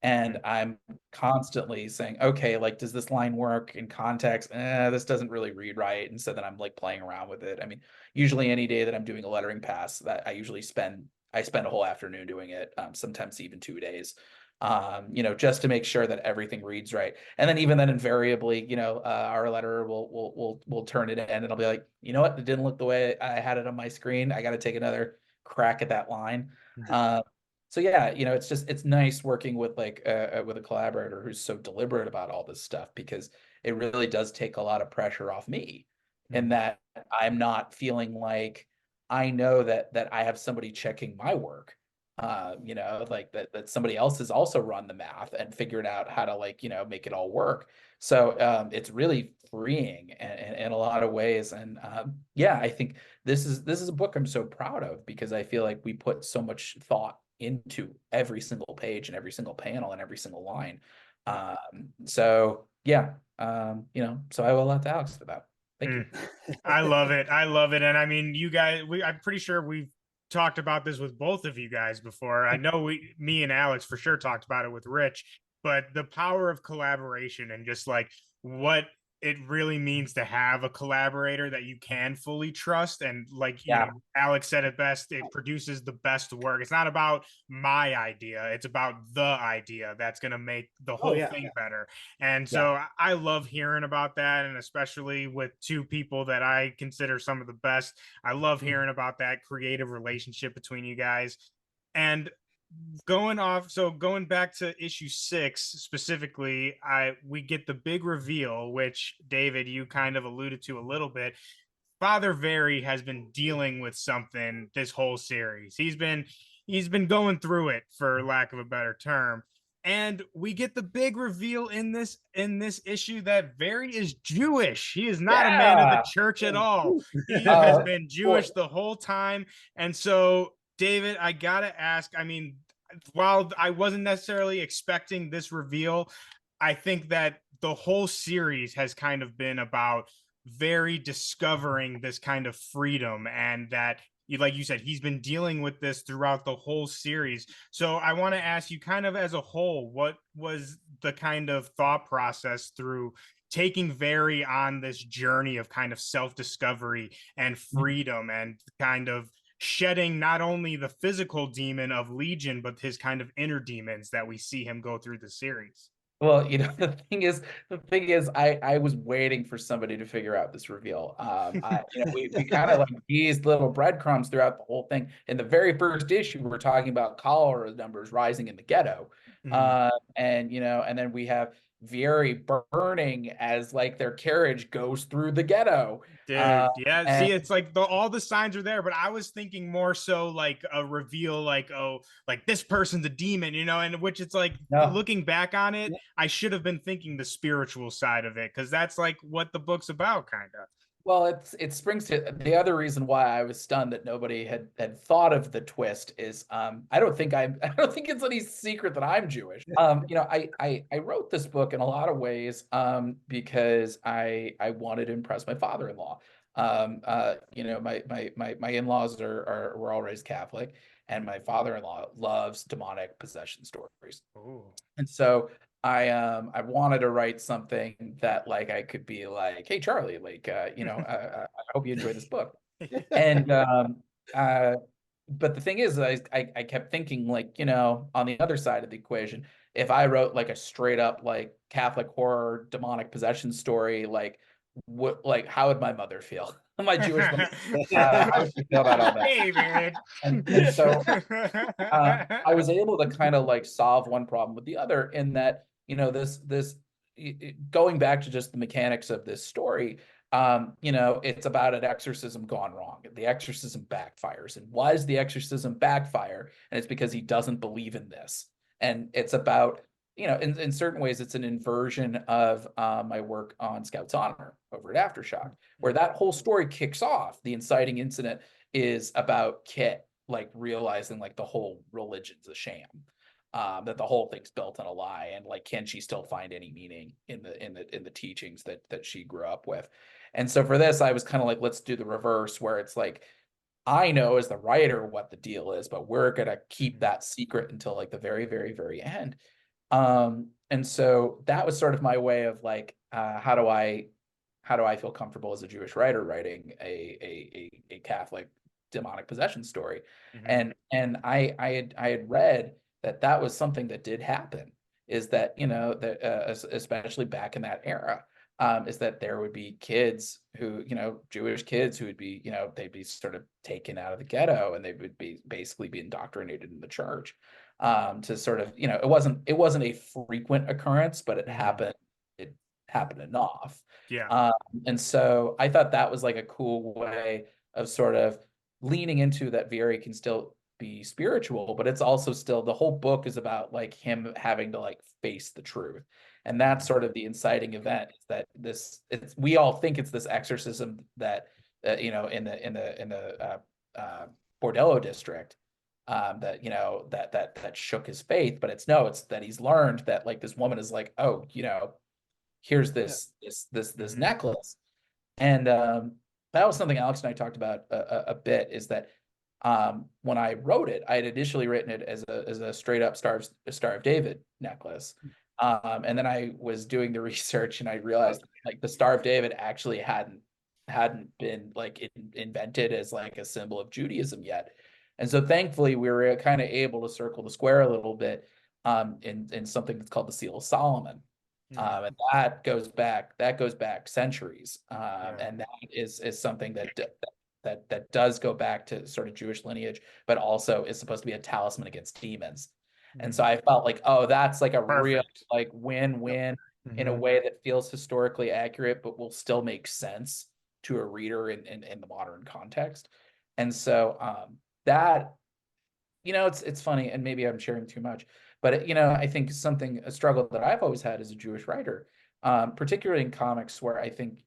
And I'm constantly saying, okay, like, does this line work in context? This doesn't really read right. And so then I'm like playing around with it. I mean, usually any day that I'm doing a lettering pass, that I spend a whole afternoon doing it, sometimes even 2 days. Just to make sure that everything reads right. And then even then, invariably, our letterer will turn it in, and it'll be like, you know what, it didn't look the way I had it on my screen. I got to take another crack at that line. So yeah, it's nice working with like with a collaborator who's so deliberate about all this stuff, because it really does take a lot of pressure off me, and that I'm not feeling like I know that I have somebody checking my work. Like that somebody else has also run the math and figured out how to like, make it all work. So it's really freeing in a lot of ways. And I think this is a book I'm so proud of, because I feel like we put so much thought into every single page and every single panel and every single line. So I will let Alex for that. Thank you. I love it. And I mean, you guys, I'm pretty sure we've talked about this with both of you guys before. I know me and Alex for sure talked about it with Rich, but the power of collaboration and just like what it really means to have a collaborator that you can fully trust. And like, you know, Alex said it best, it produces the best work. It's not about my idea. It's about the idea that's going to make the whole thing better. And so I love hearing about that. And especially with two people that I consider some of the best, I love hearing about that creative relationship between you guys. And going back to issue 6 specifically, we get the big reveal, which David, you kind of alluded to a little bit. Father Vieri has been dealing with something this whole series. He's been going through it, for lack of a better term. And we get the big reveal in this issue that Vieri is Jewish. He is not a man of the church at all. He has been Jewish the whole time. And so, David, I gotta ask, I mean, while I wasn't necessarily expecting this reveal, I think that the whole series has kind of been about Vieri discovering this kind of freedom, and that, like you said, he's been dealing with this throughout the whole series. So I want to ask you, kind of as a whole, what was the kind of thought process through taking Vieri on this journey of kind of self-discovery and freedom, and kind of shedding not only the physical demon of Legion, but his kind of inner demons that we see him go through the series. Well, the thing is, I was waiting for somebody to figure out this reveal. We kind of like teased little breadcrumbs throughout the whole thing. In the very first issue, we're talking about cholera numbers rising in the ghetto, and then we have Vieri burning as like their carriage goes through the ghetto. Dude, yeah. And See, it's like all the signs are there, but I was thinking more so like a reveal, like, oh, like this person's a demon, and which it's like No. looking back on it, I should have been thinking the spiritual side of it, because that's like what the book's about, kind of. Well, it springs to the other reason why I was stunned that nobody had thought of the twist is I don't think it's any secret that I'm Jewish. I wrote this book in a lot of ways because I wanted to impress my father-in-law. My in-laws were all raised Catholic, and my father-in-law loves demonic possession stories. Ooh. And so I wanted to write something that like I could be like, hey Charlie, like I hope you enjoy this book. And but the thing is, I kept thinking like, on the other side of the equation, if I wrote like a straight up like Catholic horror demonic possession story, like how would my mother feel? My Jewish mother, how would she feel about all that? Hey, man. And so I was able to kind of like solve one problem with the other in that, this going back to just the mechanics of this story, it's about an exorcism gone wrong. The exorcism backfires. And why does the exorcism backfire? And it's because he doesn't believe in this. And it's about, in certain ways, it's an inversion of my work on Scout's Honor over at Aftershock, where that whole story kicks off. The inciting incident is about Kit like realizing like the whole religion's a sham, that the whole thing's built on a lie, and like can she still find any meaning in the teachings that she grew up with. And so for this, I was kind of like, let's do the reverse, where it's like, I know as the writer what the deal is, but we're gonna keep that secret until like the very, very, very end. And so that was sort of my way of like, how do I feel comfortable as a Jewish writer writing a Catholic demonic possession story. And I had read that was something that did happen, is that especially back in that era, is that there would be kids who, Jewish kids who would be, they'd be sort of taken out of the ghetto, and they would basically be indoctrinated in the church, to sort of, it wasn't a frequent occurrence, but it happened enough. Yeah. And so I thought that was like a cool way of sort of leaning into that Vieri can still be spiritual, but it's also still, the whole book is about like him having to like face the truth. And that's sort of the inciting event, is that we all think it's this exorcism that in the Bordello district, that shook his faith, but it's that he's learned that like this woman is like, oh, here's this necklace. And that was something Alex and I talked about a bit, is that when I wrote it, I had initially written it as a straight up Star of David necklace. And then I was doing the research, and I realized like the Star of David actually hadn't been like invented as like a symbol of Judaism yet. And so thankfully we were kind of able to circle the square a little bit in something that's called the Seal of Solomon. And that goes back centuries. And that is something that does go back to sort of Jewish lineage, but also is supposed to be a talisman against demons. And so I felt like, oh, that's like a real like win-win in a way that feels historically accurate, but will still make sense to a reader in the modern context. And so that, it's funny, and maybe I'm sharing too much, but I think a struggle that I've always had as a Jewish writer, particularly in comics, where I think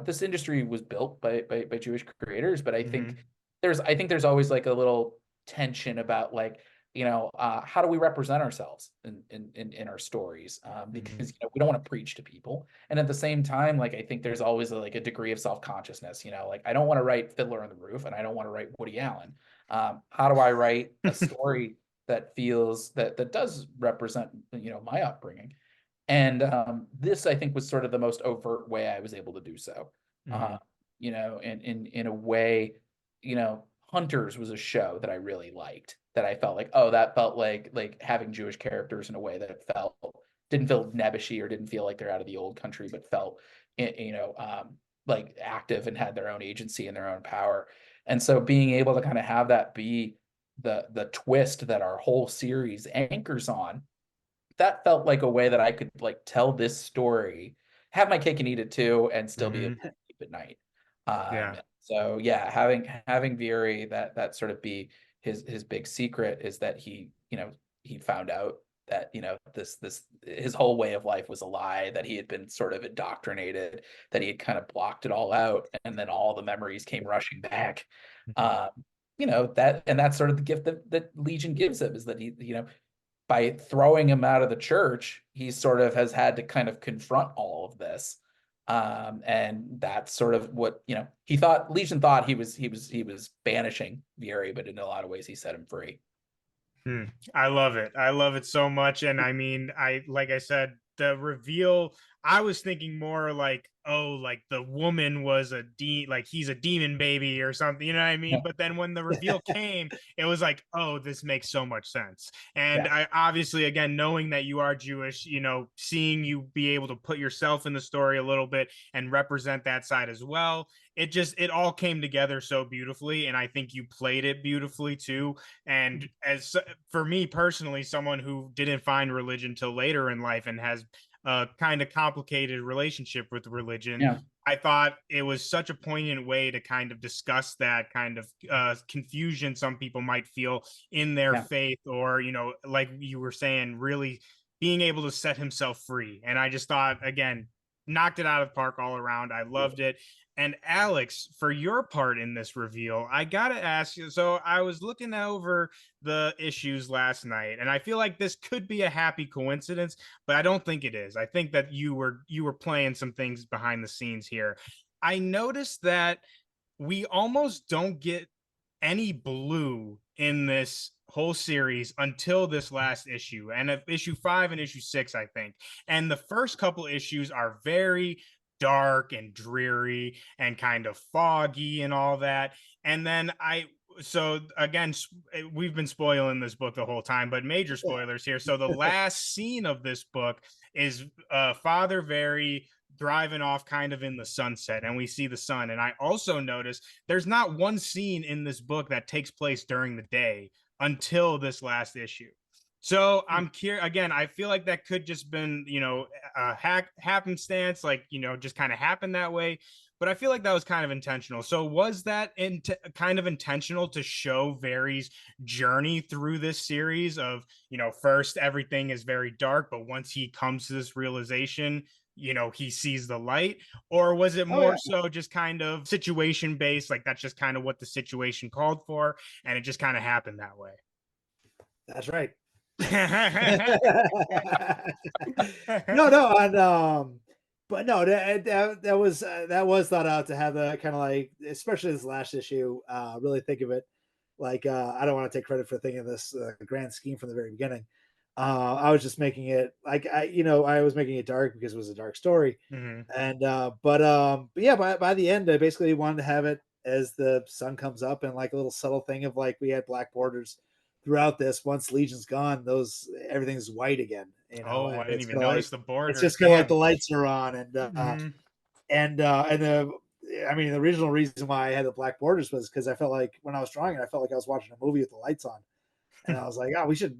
this industry was built by Jewish creators, but I think there's always like a little tension about like, how do we represent ourselves in our stories, because we don't want to preach to people, and at the same time, like I think there's always like a degree of self-consciousness, like I don't want to write Fiddler on the Roof, and I don't want to write Woody Allen. How do I write a story that feels that does represent my upbringing? And this, I think, was sort of the most overt way I was able to do so. In a way, Hunters was a show that I really liked, that I felt like, oh, that felt like having Jewish characters in a way that it didn't feel nebbishy, or didn't feel like they're out of the old country, but felt, like active and had their own agency and their own power. And so being able to kind of have that be the twist that our whole series anchors on, that felt like a way that I could like tell this story, have my cake and eat it too, and still be able to sleep at night. Yeah. So yeah, having Vieri, that sort of be his big secret, is that he found out that this his whole way of life was a lie, that he had been sort of indoctrinated, that he had kind of blocked it all out, and then all the memories came rushing back. That's sort of the gift that Legion gives him, is that he by throwing him out of the church, he sort of has had to kind of confront all of this. And that's sort of what, Legion thought he was banishing Vieri, but in a lot of ways he set him free. I love it. I love it so much. And I mean, like I said, the reveal, I was thinking more like, oh, like the woman was like he's a demon baby or something, you know what I mean? Yeah. But then when the reveal came, it was like, oh, this makes so much sense. And Yeah. I obviously, again, knowing that you are Jewish, seeing you be able to put yourself in the story a little bit and represent that side as well, it all came together so beautifully. And I think you played it beautifully too. And as for me personally, someone who didn't find religion till later in life and has a kind of complicated relationship with religion, Yeah. I thought it was such a poignant way to kind of discuss that kind of confusion some people might feel in their faith, or, like you were saying, really being able to set himself free. And I just thought, again, knocked it out of the park all around. I loved it. And Alex, for your part in this reveal, I gotta ask you. So I was looking over the issues last night, and I feel like this could be a happy coincidence, but I don't think it is. I think that you were playing some things behind the scenes here. I noticed that we almost don't get any blue in this whole series until this last issue, and issue 5 and issue 6, I think. And the first couple issues are very dark and dreary and kind of foggy and all that. And then so again, we've been spoiling this book the whole time, but major spoilers here. So the last scene of this book is Father Vieri driving off kind of in the sunset, and we see the sun. And I also noticed there's not one scene in this book that takes place during the day until this last issue. So I'm curious. Again, I feel like that could just been, a happenstance, like, just kind of happened that way. But I feel like that was kind of intentional. So was that kind of intentional to show Vieri's journey through this series of, first everything is very dark, but once he comes to this realization, he sees the light? Or was it more so just kind of situation based, like that's just kind of what the situation called for, and it just kind of happened that way? That's right. No, and but no, that was thought out to have the kind of like, especially this last issue, really think of it like, I don't want to take credit for thinking of this grand scheme from the very beginning. I was just making it like, I was making it dark because it was a dark story. And but yeah, by the end I basically wanted to have it as the sun comes up, and like a little subtle thing of like, we had black borders throughout this. Once Legion's gone, everything's white again. I didn't even notice the border. It's just kind of like the lights are on, and the the original reason why I had the black borders was because I felt like when I was drawing it, I felt like I was watching a movie with the lights on, and I was like, oh, we should,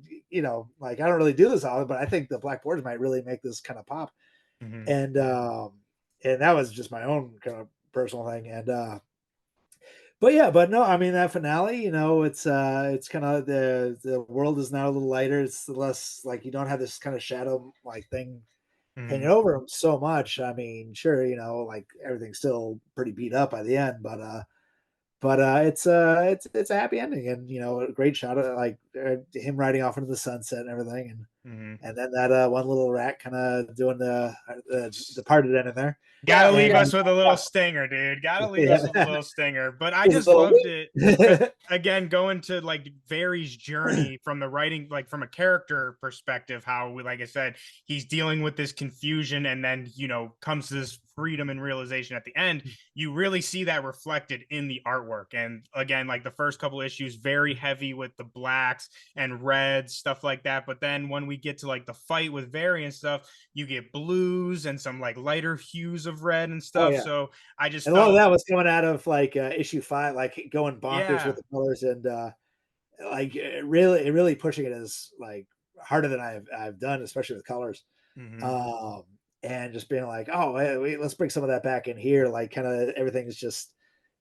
like, I don't really do this often, but I think the black borders might really make this kind of pop, and that was just my own kind of personal thing, and. But yeah, but no, I mean, that finale, it's kind of, the world is now a little lighter. It's less like, you don't have this kind of shadow like thing hanging over them so much. I mean, sure, like everything's still pretty beat up by the end, but it's a happy ending, and a great shot of like him riding off into the sunset and everything, Mhm. and then that one little rat kind of doing the departed end in there. Gotta Yeah, leave yeah, us with a little stinger, dude. Gotta leave us with a little stinger. But I Just a just little loved it because, wee. again, going to like Vieri's journey from the writing, like from a character perspective, how, like I said, he's dealing with this confusion and then, comes to this freedom and realization at the end. You really see that reflected in the artwork. And again, like the first couple issues, very heavy with the blacks and reds, stuff like that. But then when we get to like the fight with Vieri and stuff, you get blues and some like lighter hues of red and Oh stuff. yeah. So I just And a lot of felt, that was coming out of like issue 5, like going bonkers yeah. with the colors and like really pushing it as like harder than I've done, especially with colors. Mhm. Um, and just being like, oh, wait, let's bring some of that back in here. Like, kind of everything is just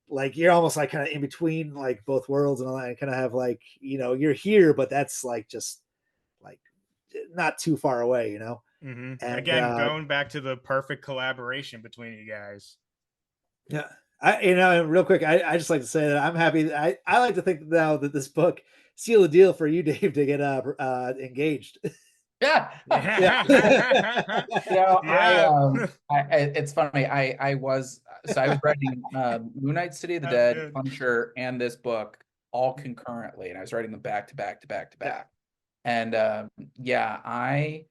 like you're almost like kind of in between like both worlds and all that. And kind of have like you're here, but that's like just like not too far away, And Again, going back to the perfect collaboration between you guys. yeah, real quick, I just like to say that I'm happy. I like to think now that this book sealed the deal for you, Dave, to get engaged. yeah. Yeah. Yeah. It's funny. I was writing Moon Knight, City of the That's Dead, good. Punisher, and this book all concurrently, and I was writing them back to back to back to back. And yeah, I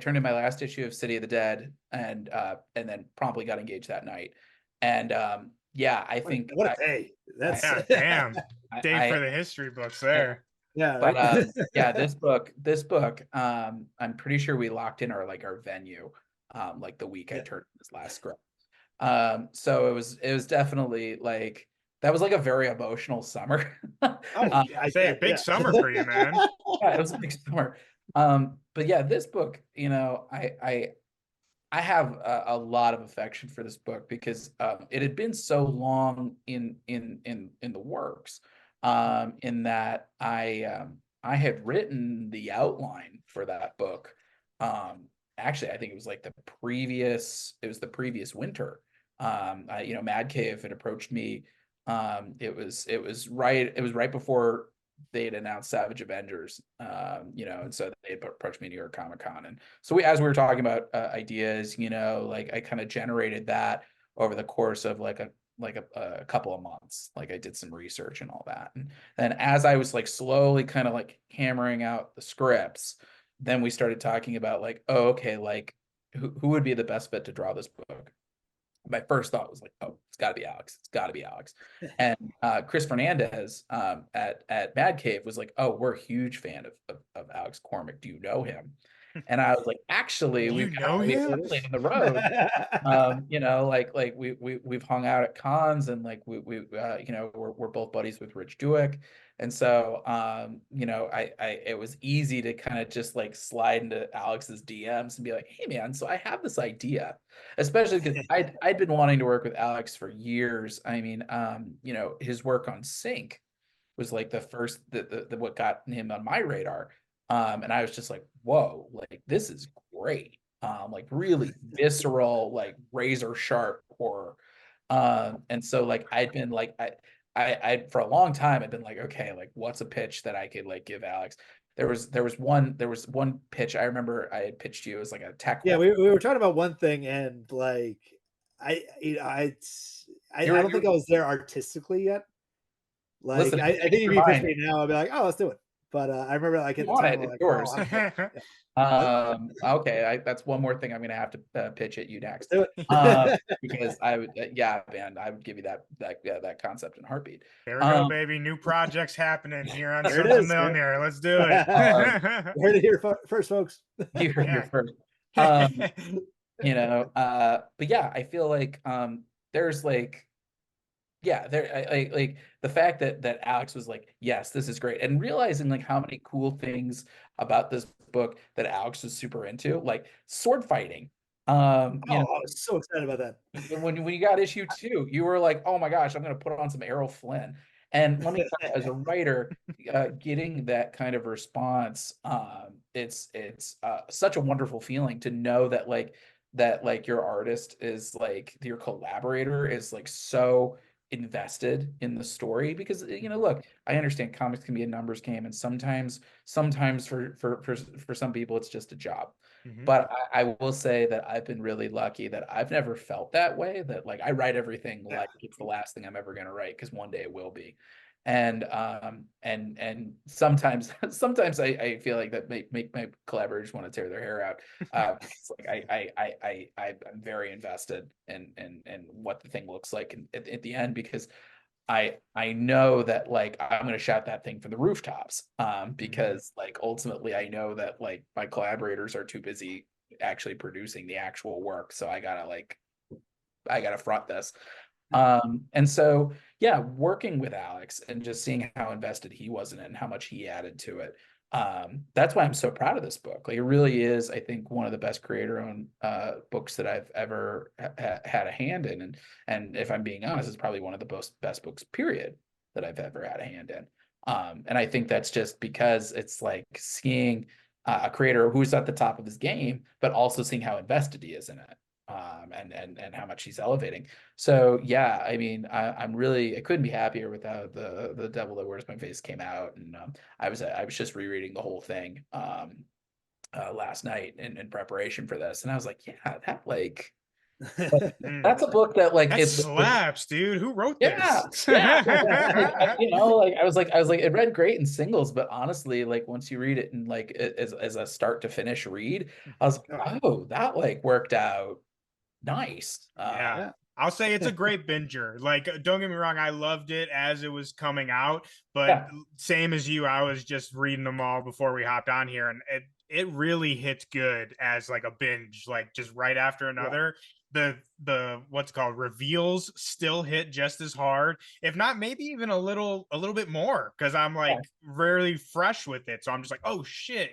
turned in my last issue of City of the Dead, and then promptly got engaged that night. And yeah, I think What a day. That's Yeah, damn. Dave for I the history books there. yeah, but right. yeah, this book, I'm pretty sure we locked in our venue, like the week I Yeah. turned this last script. So it was definitely like that was like a very emotional summer. Oh, I say a big summer for you, man. Yeah, it was a big summer. But yeah, this book, I have a lot of affection for this book because it had been so long in the works, in that I had written the outline for that book. Actually, I think it was like the previous winter. Mad Cave had approached me. It was right before they had announced Savage Avengers, and so they approached me New York Comic Con, and so as we were talking about ideas, like I kind of generated that over the course of like a couple of months. Like I did some research and all that, and then as I was like slowly kind of like hammering out the scripts, then we started talking about like, oh, okay, like who would be the best fit to draw this book. My first thought was like, oh, it's got to be Alex. It's got to be Alex. And Chris Fernandez at Mad Cave was like, oh, we're a huge fan of Alex Cormack. Do you know him? And I was like, actually, You we've know we've him? played on the road. Like we've hung out at cons, and like we're both buddies with Rich Douek. And so it was easy to kind of just like slide into Alex's DMs and be like, hey man, so I have this idea, especially because I'd been wanting to work with Alex for years. I mean, his work on Sync was like the first the what got him on my radar. And I was just like, whoa, like this is great. Like really visceral, like razor sharp horror. And so like I'd been like I for a long time I'd been like, okay, like what's a pitch that I could like give Alex? There was one pitch I remember I had pitched you as like a tech Yeah, one. we were talking about one thing, and like I you know I don't think I was there artistically yet. Like Listen, I think if your you pitch mind. me now, I'd be like, oh, let's do it. But I remember like You at the want time, it, I'm it's like, yours. oh, yeah. Okay, that's one more thing I'm gonna have to pitch at you next. Let's do it. Because I would, yeah, man, I would give you that concept in a heartbeat. There we go, baby. New projects happening here on There it Sons of is, man. Millionaire. Let's do it. You heard it here first, folks. You heard Yeah. it first. But yeah, I feel like there's like, yeah, there like the fact that Alex was like, yes, this is great, and realizing like how many cool things about this book that Alex was super into, like sword fighting. I was so excited about that. When you got issue 2, you were like, oh my gosh, I'm gonna put on some Errol Flynn. And let me tell you, as a writer, getting that kind of response, it's such a wonderful feeling to know that like your artist is like your collaborator is like so invested in the story because look, I understand comics can be a numbers game, and sometimes for some people it's just a job. But I will say that I've been really lucky that I've never felt that way, that like I write everything like it's the last thing I'm ever going to write, because one day it will be. And sometimes I feel like that make my collaborators want to tear their hair out. It's like I'm very invested in what the thing looks like at the end, because I know that like I'm going to shout that thing from the rooftops, because like ultimately I know that like my collaborators are too busy actually producing the actual work, so I gotta front this. And so yeah, working with Alex and just seeing how invested he was in it and how much he added to it, that's why I'm so proud of this book. Like, it really is, I think, one of the best creator-owned books that I've ever had a hand in, and if I'm being honest, it's probably one of the best books, period, that I've ever had a hand in. And I think that's just because it's like seeing a creator who's at the top of his game, but also seeing how invested he is in it. And how much he's elevating. So yeah, I mean, I couldn't be happier with how the Devil That Wears My Face came out, and I was just rereading the whole thing last night in preparation for this, and I was like, yeah, that like that's a book that like that slaps, dude. Who wrote this? Yeah. I was like, it read great in singles, but honestly, like once you read it and like as a start to finish read, I was like, oh, that like worked out nice. Yeah. I'll say it's a great binger. Like, don't get me wrong, I loved it as it was coming out, but same as you, I was just reading them all before we hopped on here, and it really hits good as like a binge, like just right after another. The what's called reveals still hit just as hard, if not maybe even a little bit more, because I'm like really fresh with it, so I'm just like, oh shit,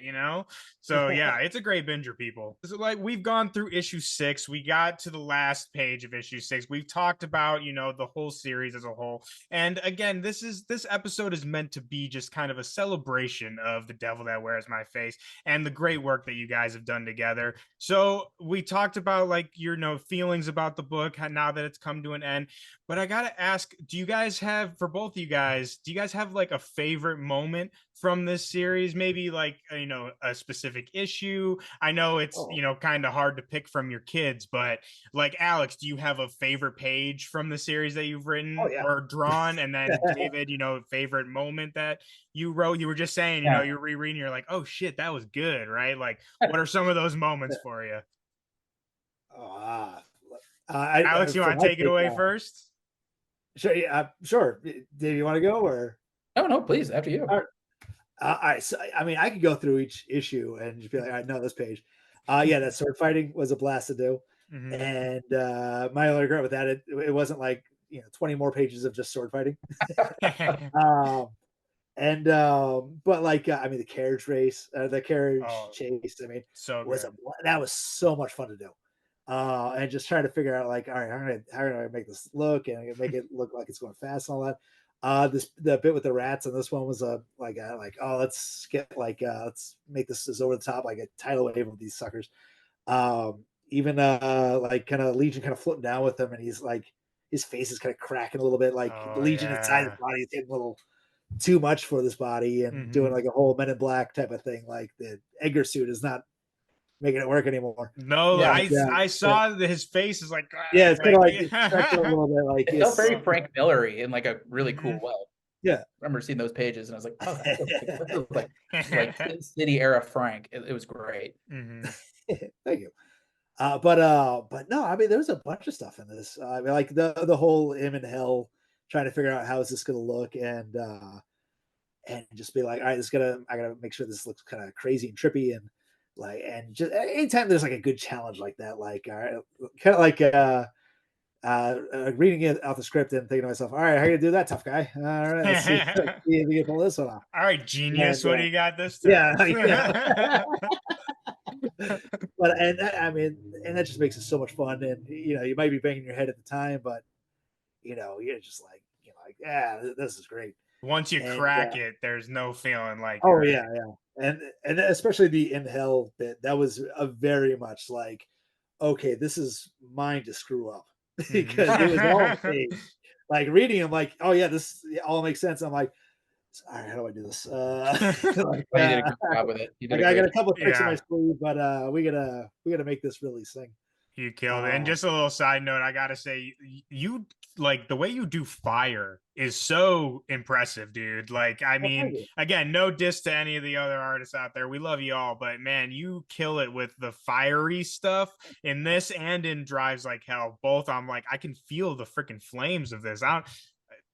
so yeah, it's a great binger, people. So like, we've gone through issue 6, we got to the last page of issue 6, we've talked about the whole series as a whole, and again, this episode is meant to be just kind of a celebration of The Devil That Wears My Face and the great work that you guys have done together. So we talked about like your feelings about the book now that it's come to an end, but I gotta ask, do you guys have, for both of you guys, do you guys have like a favorite moment from this series? Maybe like a specific issue. I know it's kind of hard to pick from your kids, but like, Alex, do you have a favorite page from the series that you've written or drawn? And then David, favorite moment that you wrote? You were just saying, you're rereading, you're like, oh shit, that was good, right? Like, what are some of those moments for you? Alex, you want to take it away first? Sure. Yeah, sure. Dave, you want to go, or? No, please, after you. All right. So, I mean, I could go through each issue and just be like, all right, no, this page. Yeah, that sword fighting was a blast to do. And my only regret with that, it wasn't like 20 more pages of just sword fighting. But like, I mean, the carriage race, the carriage chase, I mean, that was so much fun to do. And just trying to figure out like, all right, how do I make this look and make it look like it's going fast and all that. The bit with the rats on this one was let's get let's make this as over the top, like a tidal wave of these suckers. Even like kind of Legion kind of floating down with him, and he's like, his face is kind of cracking a little bit, like the Legion inside his body is getting a little too much for this body, and doing like a whole Men in Black type of thing. Like the Edgar suit is not making it work anymore. No, I saw that his face is like, it's kind of like a little bit like, it felt very Frank Miller-y in like a really cool way. Yeah, I remember seeing those pages and I was like, oh, that's like Sin City era Frank. It was great. Thank you. But no, I mean, there's a bunch of stuff in this. I mean, like the whole him in hell trying to figure out how is this going to look, and just be like, all right, I gotta make sure this looks kind of crazy and trippy, and like, and just anytime there's like a good challenge like that, like, all right, kind of like reading it out the script and thinking to myself, all right, how are you gonna do that, tough guy? All right, let's see if you can pull this one off. All right, genius, what do you got this time? Yeah. But I mean, and that just makes it so much fun. And you might be banging your head at the time, but you're just like, yeah, this is great. Once you crack it, there's no feeling like, yeah, and especially the in hell bit, that was a very much like, okay, this is mine to screw up. because it was all fake. Like reading them, like, oh yeah, this all makes sense. I'm like, all right, how do I do this? Like, Oh, you did a great job with it. You did like a I got great a couple of tricks in my Yeah. sleeve, but we gotta make this really sing. You killed it. And just a little side note, I gotta say, you like the way you do fire is so impressive, dude. Like, I Well, thank mean, you. again, no diss to any of the other artists out there. We love you all, but man, you kill it with the fiery stuff in this and in Drives Like Hell. Both, I'm like, I can feel the freaking flames of this.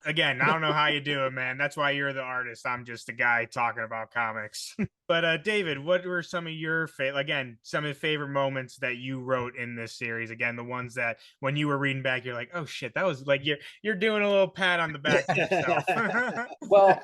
I don't know how you do it, man. That's why you're the artist. I'm just a guy talking about comics. But David, what were some of your some of the favorite moments that you wrote in this series? Again, the ones that when you were reading back, you're like, oh shit, that was like you're doing a little pat on the back to yourself. Well,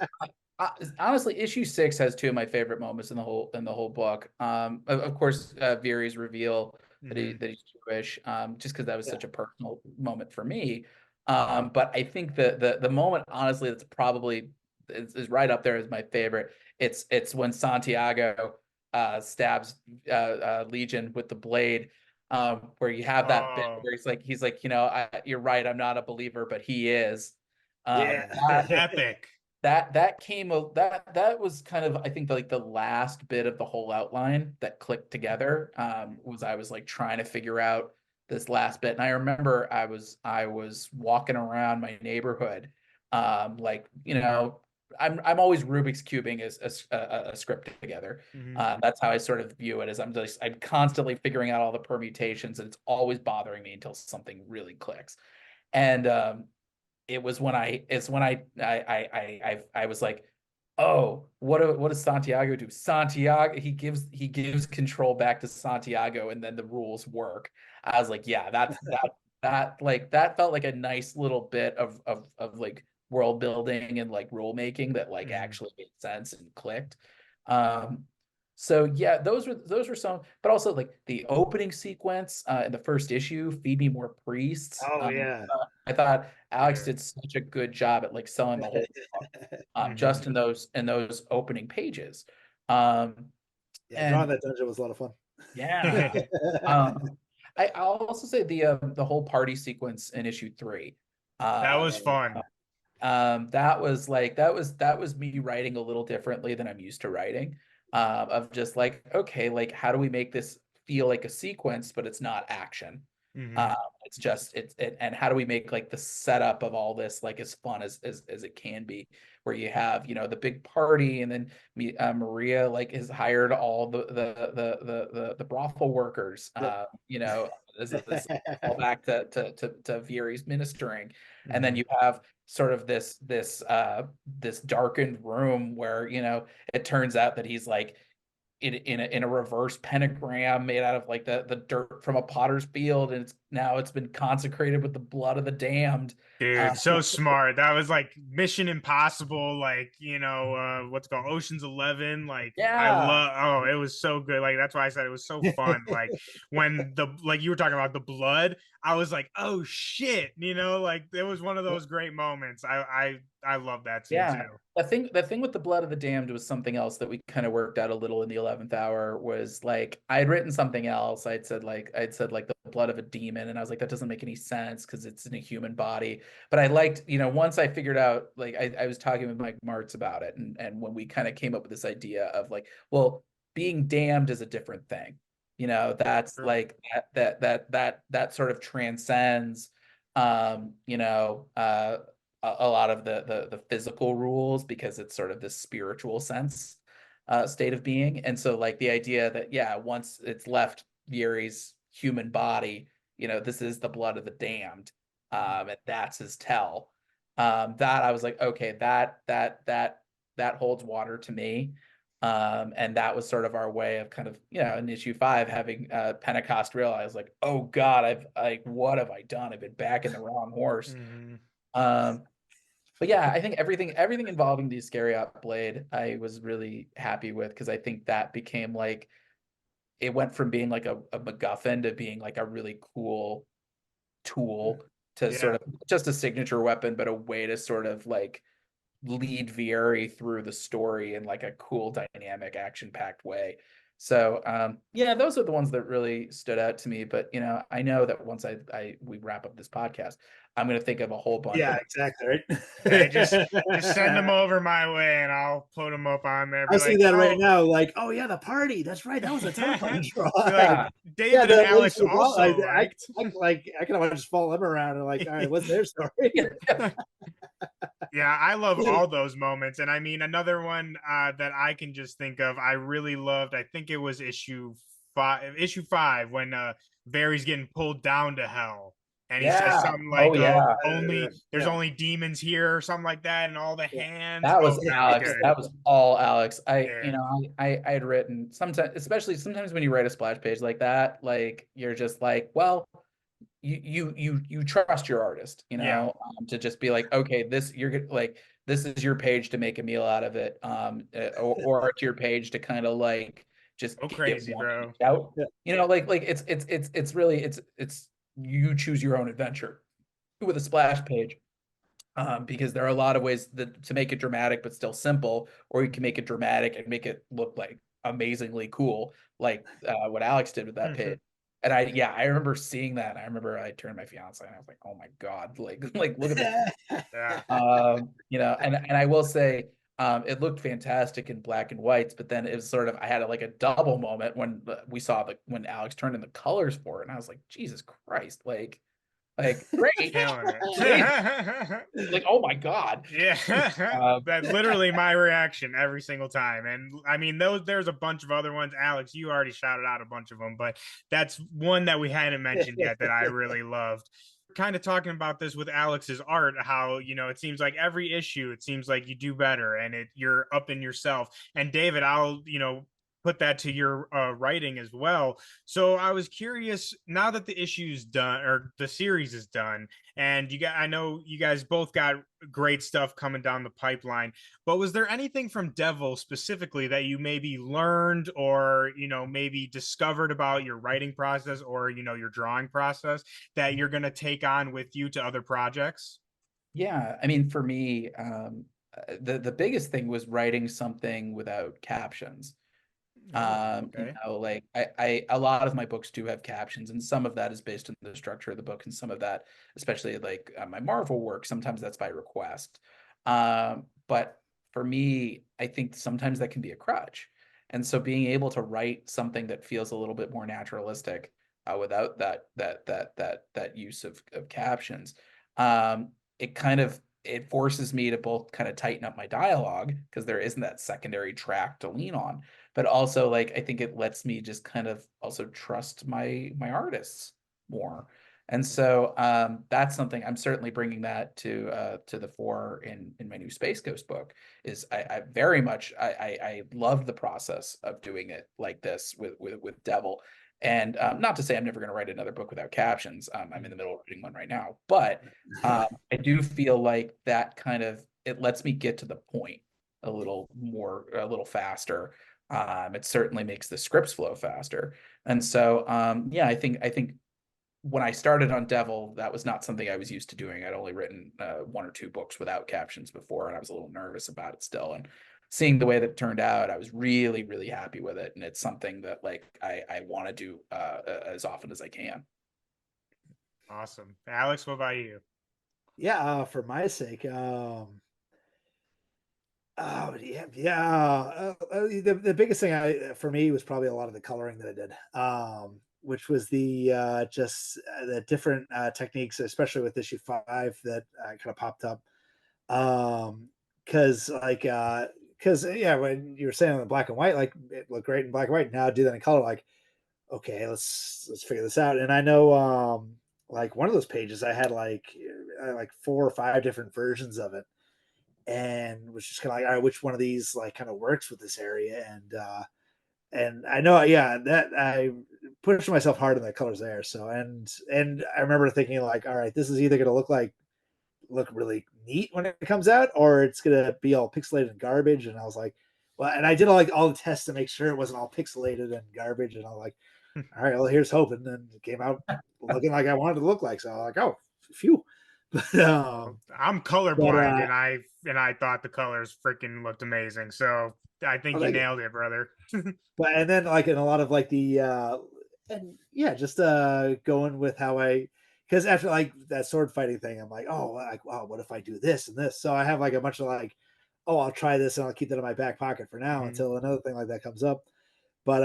honestly, issue 6 has 2 of my favorite moments in the whole book. Of course, Vieri's reveal that he's Jewish, just because that was such a personal moment for me. But I think the moment, honestly, that's probably is right up there as my favorite. It's when Santiago stabs Legion with the blade. Where you have that bit where he's like, you're right, I'm not a believer, but he is. Yeah. Epic. That was kind of, I think, like the last bit of the whole outline that clicked together. Was I was like trying to figure out this last bit, and I remember I was walking around my neighborhood, like, I'm always Rubik's cubing a script together. That's how I sort of view it. As I'm constantly figuring out all the permutations, and it's always bothering me until something really clicks. And it was when I was like, oh, what does Santiago do? Santiago, he gives control back to Santiago, and then the rules work. I was like, yeah, that felt like a nice little bit of like world building and like rule making that like actually made sense and clicked. So yeah, those were some, but also like the opening sequence in the first issue, Feed Me More Priests. Oh yeah. I thought Alex did such a good job at like selling the whole book, just in those opening pages. Yeah, drawing And that dungeon was a lot of fun. yeah, I'll also say the whole party sequence in issue 3. That was fun. That was me writing a little differently than I'm used to writing. Of just like, okay, like how do we make this feel like a sequence, but it's not action. It's just and how do we make like the setup of all this like as fun as it can be, where you have the big party, and then Maria like has hired all the brothel workers, as all back to Vieri's ministering, and then you have sort of this darkened room where it turns out that he's like in a reverse pentagram made out of like the dirt from a potter's field, and it's been consecrated with the blood of the damned. Dude, so smart. That was like Mission Impossible, like, what's it called, Ocean's 11. Like, it was so good. Like, that's why I said it was so fun. Like, when like you were talking about the blood, I was like, oh shit, like it was one of those great moments. I love that scene too. The thing with the blood of the damned was something else that we kind of worked out a little in the 11th hour. Was like I had written something else. I'd said like the blood of a demon, and I was like, that doesn't make any sense because it's in a human body. But I liked, once I figured out, like I was talking with Mike Martz about it, and when we kind of came up with this idea of like, well, being damned is a different thing. That's like that sort of transcends a lot of the physical rules, because it's sort of this spiritual sense state of being. And so like the idea that once it's left Vieri's human body, this is the blood of the damned, and that's his tell. That I was like, okay, that holds water to me. And that was sort of our way of kind of, in issue 5, having Pentecost realize like, oh God, what have I done? I've been back in the wrong horse. But yeah, I think everything involving the Iscariot blade, I was really happy with, because I think that became like, it went from being like a MacGuffin to being like a really cool tool to sort of just a signature weapon, but a way to sort of like lead Vieri through the story in like a cool, dynamic, action-packed way. So yeah, those are the ones that really stood out to me. But I know that once we wrap up this podcast, I'm going to think of a whole bunch Yeah, of exactly. Right. Hey, just send them over my way, and I'll put them up on there. I Be see like, that right now. Like, oh yeah, the party. That's right. That was a ton of fun to draw. be like, yeah. Yeah, David and the ladies Alex from the ball, also liked. I kind of just follow them around and like, all right, what's their story? Yeah, I love all those moments. And I mean, another one that I can just think of, I really loved, I think it was issue 5 when Vieri's getting pulled down to hell. And he says Yeah. something Oh like, yeah. there's Yeah. only demons here or something like that, and all the Yeah. hands. That Oh, was really Alex. good. That was all Alex. Yeah. I had written sometimes, especially sometimes when you write a splash page like that, like you're just like, well, you trust your artist, Yeah. to just be like, okay, this is your page to make a meal out of it, or it's your page to kind of like just Go get crazy, one bro. page out. Yeah. Like it's really it's you choose your own adventure with a splash page. Because there are a lot of ways to make it dramatic but still simple, or you can make it dramatic and make it look like amazingly cool, like what Alex did with that page. And I remember seeing that. I remember I turned to my fiance and I was like, "Oh my god, like look at this." Yeah. And I will say, it looked fantastic in black and whites, but then it was sort of I had like a double moment when we saw when Alex turned in the colors for it, and I was like, Jesus Christ, like great, Killing great. it. Like, oh my god. Yeah, that's literally my reaction every single time. And I mean, there's a bunch of other ones. Alex, you already shouted out a bunch of them, but that's one that we hadn't mentioned yet that I really loved. Kind of talking about this with Alex's art, how it seems like every issue, it seems like you do better, and you're up in yourself. And David, I'll put that to your writing as well. So I was curious, now that the issue's done or the series is done, and I know you guys both got great stuff coming down the pipeline, but was there anything from Devil specifically that you maybe learned or maybe discovered about your writing process or your drawing process that you're going to take on with you to other projects? Yeah, I mean, for me, the biggest thing was writing something without captions. Okay. Like I a lot of my books do have captions, and some of that is based on the structure of the book, and some of that, especially like my Marvel work, sometimes that's by request. But for me, I think sometimes that can be a crutch. And so being able to write something that feels a little bit more naturalistic, without that use of captions, it kind of it forces me to both kind of tighten up my dialogue because there isn't that secondary track to lean on, but also like I think it lets me just kind of also trust my artists more. And so that's something I'm certainly bringing that to the fore in my new Space Ghost book. Is I very much I love the process of doing it like this with Devil. And not to say I'm never going to write another book without captions. I'm in the middle of writing one right now, but I do feel like that kind of it lets me get to the point a little faster. It certainly makes the scripts flow faster. And so yeah, I think when I started on Devil, that was not something I was used to doing. I'd only written 1 or 2 books without captions before, and I was a little nervous about it still. And seeing the way that it turned out, I was really, really happy with it. And it's something that like I want to do as often as I can. Awesome. Alex, what about you? Yeah, for my sake, oh yeah. The biggest thing for me was probably a lot of the coloring that I did, which was the just the different techniques, especially with issue 5 that kind of popped up. Because yeah, when you were saying on the black and white, like it looked great in black and white. Now do that in color, like okay, let's figure this out. And I know, like one of those pages, I had like 4 or 5 different versions of it, and was just kind of like, all right, which one of these like kind of works with this area? And I know, yeah, that I pushed myself hard on the colors there. So and I remember thinking like, all right, this is either going to look really neat when it comes out, or it's going to be all pixelated and garbage. And I was like, well, and I did all the tests to make sure it wasn't all pixelated and garbage. And I was like, all right, well, here's hoping. And it came out looking like I wanted to look like. So I was like, oh, phew. But, I'm colorblind, and I thought the colors freaking looked amazing. So I think you thank you. nailed it, brother. But and then like in a lot of like the and yeah, just going with how because after like that sword fighting thing, I'm like, oh, like wow, what if I do this and this? So I have like a bunch of like, oh, I'll try this and I'll keep that in my back pocket for now until another thing like that comes up. But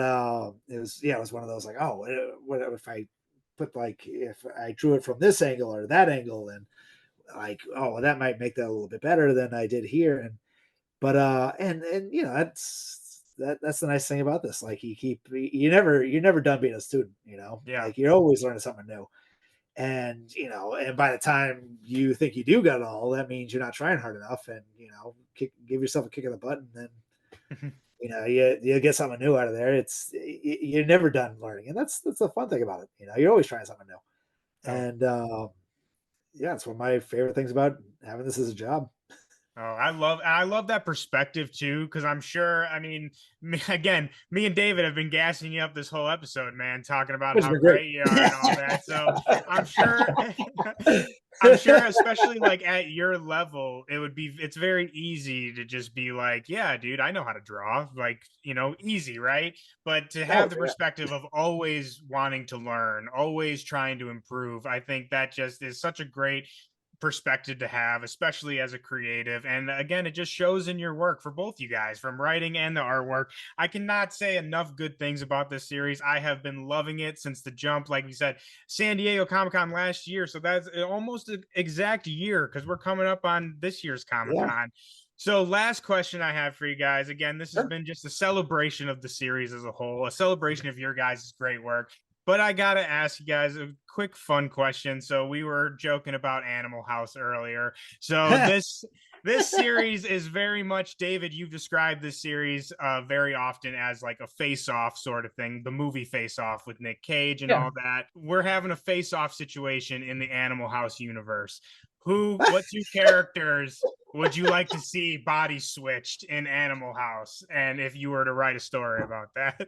it was one of those like, oh, what if I put like if I drew it from this angle or that angle, and like, oh, well, that might make that a little bit better than I did here. And but and you know that's the nice thing about this. Like you're never done being a student. You know, Yeah. like you're always learning something new. And you know, and by the time you think you do got it all, that means you're not trying hard enough, and you know, give yourself a kick in the butt, and then you know, you get something new out of there. You're never done learning, and that's the fun thing about it. You know, you're always trying something new, and yeah, it's one of my favorite things about having this as a job. Oh, I love that perspective too, because I'm sure. I mean, me and David have been gassing you up this whole episode, man, talking about how great you are and all that. So I'm sure, especially like at your level, it's very easy to just be like, yeah, dude, I know how to draw, like, you know, easy, right? But to have the perspective of always wanting to learn, always trying to improve, I think that just is such a great perspective to have, especially as a creative. And again, it just shows in your work for both you guys, from writing and the artwork. I cannot say enough good things about this series. I have been loving it since the jump. Like we said, San Diego Comic-Con last year, so that's almost an exact year, because we're coming up on this year's Comic-Con. So last question I have for you guys. Again, this has been just a celebration of the series as a whole, a celebration of your guys' great work. But I got to ask you guys a quick fun question. So we were joking about Animal House earlier. So this series is very much, David, you've described this series very often as like a face-off sort of thing, the movie Face-Off with Nick Cage and all that. We're having a face-off situation in the Animal House universe. What two characters would you like to see body switched in Animal House? And if you were to write a story about that.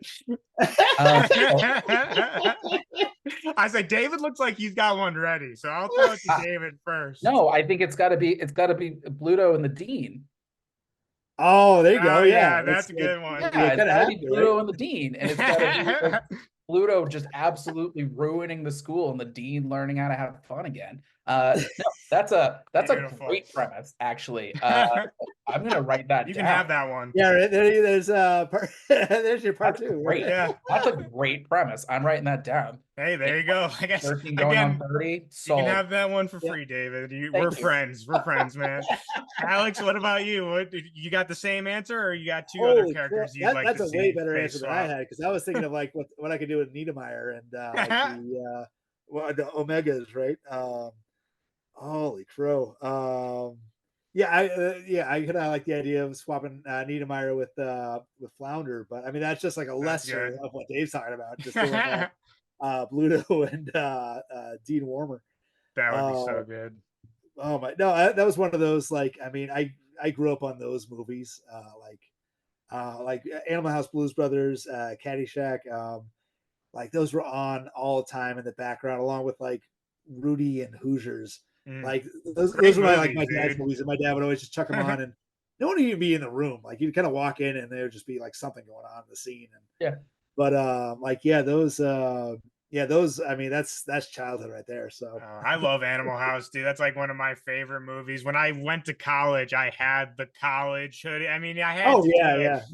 I say David looks like he's got one ready, so I'll throw it to David first. No, I think it's got to be Bluto and the Dean. Oh, there you go. Yeah, that's a good one. Yeah, it's got to be Bluto and the Dean, and it's got to be Bluto just absolutely ruining the school and the Dean learning how to have fun again. No, that's a great premise, actually. I'm gonna write that. You can have that one. Yeah, there's there's your part two. Great. Yeah, that's a great premise. I'm writing that down. Hey, there you go. I guess 13 going on 30. You can have that one for free, David. We're friends. We're friends, man. Alex, what about you? You got the same answer, or you got two other characters you'd like to see? That's a way better answer than I had, because I was thinking of like what I could do with Niedermeyer and like the Omegas, right? Holy crow! I could like the idea of swapping Niedermeyer with Flounder, but I mean that's just like a lesser of what Dave's talking about. Just doing Bluto and Dean Warmer. That would be so good. Oh my! No, that was one of those. Like, I mean, I grew up on those movies, like Animal House, Blues Brothers, Caddyshack. Like those were on all the time in the background, along with like Rudy and Hoosiers. Like those were my dad's movies, and my dad would always just chuck them on, and no one would even be in the room. Like you'd kind of walk in, and there would just be like something going on in the scene. And but those. I mean, that's childhood right there. So I love Animal House, dude. That's like one of my favorite movies. When I went to college, I had the college hoodie. I mean, I had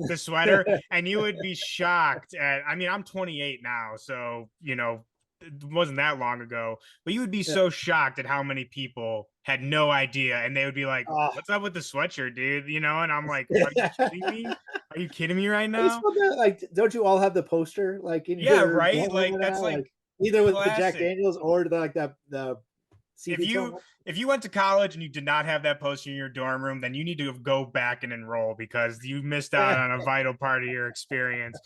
the sweater, and you would be shocked at. I mean, I'm 28 now, so you know. It wasn't that long ago, but you would be so shocked at how many people had no idea, and they would be like, "What's up with the sweatshirt, dude?" You know, and I'm like, "Are you kidding me? Are you kidding me right now?" Like, don't you all have the poster? Like, in your right. Like that's like either with the Jack Daniels or the CD if you went to college and you did not have that poster in your dorm room, then you need to go back and enroll, because you missed out on a vital part of your experience.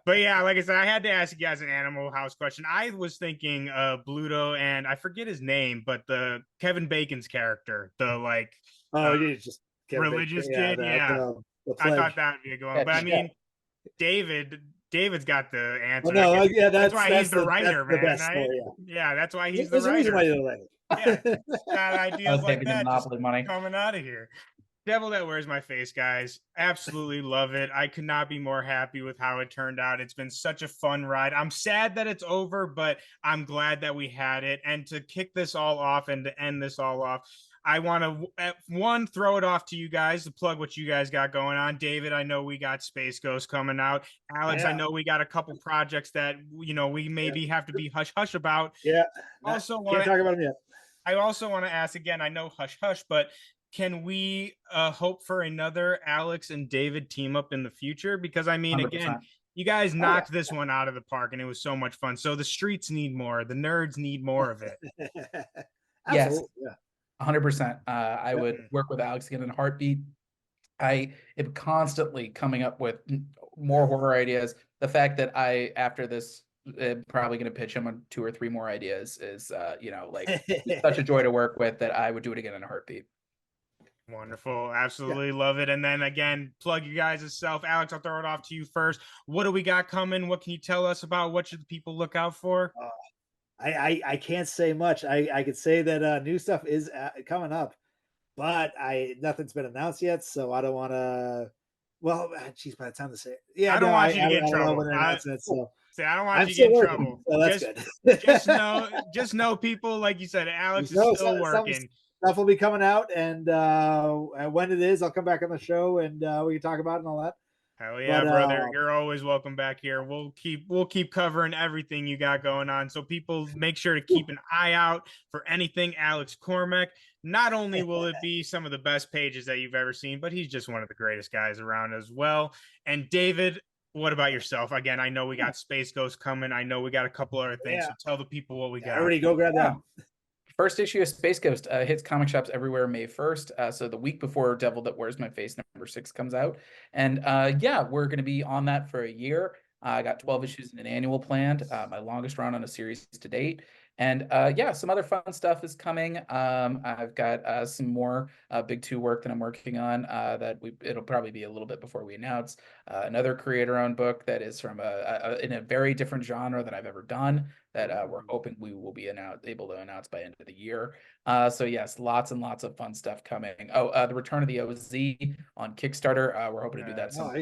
But yeah, like I said, I had to ask you guys an Animal House question. I was thinking Bluto, and I forget his name, but the Kevin Bacon's character, the like just religious kid. I thought that would be a good one. But I mean, David's got the answer. Well, no, that's why he's the writer, man. Right? That's why he's the writer. Reason why you're the writer. Got ideas like that Monopoly money coming out of here. Devil That Wears My Face, guys. Absolutely love it. I could not be more happy with how it turned out. It's been such a fun ride. I'm sad that it's over, but I'm glad that we had it. And to kick this all off and to end this all off, I want to, throw it off to you guys to plug what you guys got going on. David, I know we got Space Ghost coming out. Alex, I know we got a couple projects that, we maybe have to be hush-hush about. Yeah. Can't talk about them yet. I also want to ask again, I know hush-hush, but can we hope for another Alex and David team up in the future? Because, I mean, 100%. Again, you guys knocked this one out of the park, and it was so much fun. So the streets need more. The nerds need more of it. Yes. Yeah. 100%. I would work with Alex again in a heartbeat. I am constantly coming up with more horror ideas. The fact that after this, am probably going to pitch him on 2 or 3 more ideas is, it's such a joy to work with that I would do it again in a heartbeat. Wonderful. Absolutely love it. And then again, plug you guys yourself. Alex, I'll throw it off to you first. What do we got coming? What can you tell us about? What should the people look out for? I can't say much. I could say that new stuff is coming up, but nothing's been announced yet, so I don't want to. Well, geez, by the time to say it, I don't want you to get in trouble. I don't want you to get in trouble. So that's good. just know, people, like you said, Alex is still working. Stuff will be coming out, and when it is, I'll come back on the show and we can talk about it and all that. Hell yeah, brother. You're always welcome back here. We'll keep covering everything you got going on. So people, make sure to keep an eye out for anything Alex Cormack. Not only will it be some of the best pages that you've ever seen, but he's just one of the greatest guys around as well. And David, what about yourself? Again, I know we got Space Ghost coming. I know we got a couple other things. So tell the people what we got. Everybody go grab that. First issue of Space Ghost hits comic shops everywhere May 1st. So the week before Devil That Wears My Face #6 comes out. And we're going to be on that for a year. I got 12 issues in an annual planned, my longest run on a series to date. And some other fun stuff is coming. I've got some more Big 2 work that I'm working on it'll probably be a little bit before we announce. Another creator-owned book that is from in a very different genre than I've ever done that we're hoping we will be able to announce by end of the year. So yes, lots and lots of fun stuff coming. The Return of the OZ on Kickstarter. We're hoping to do that summer.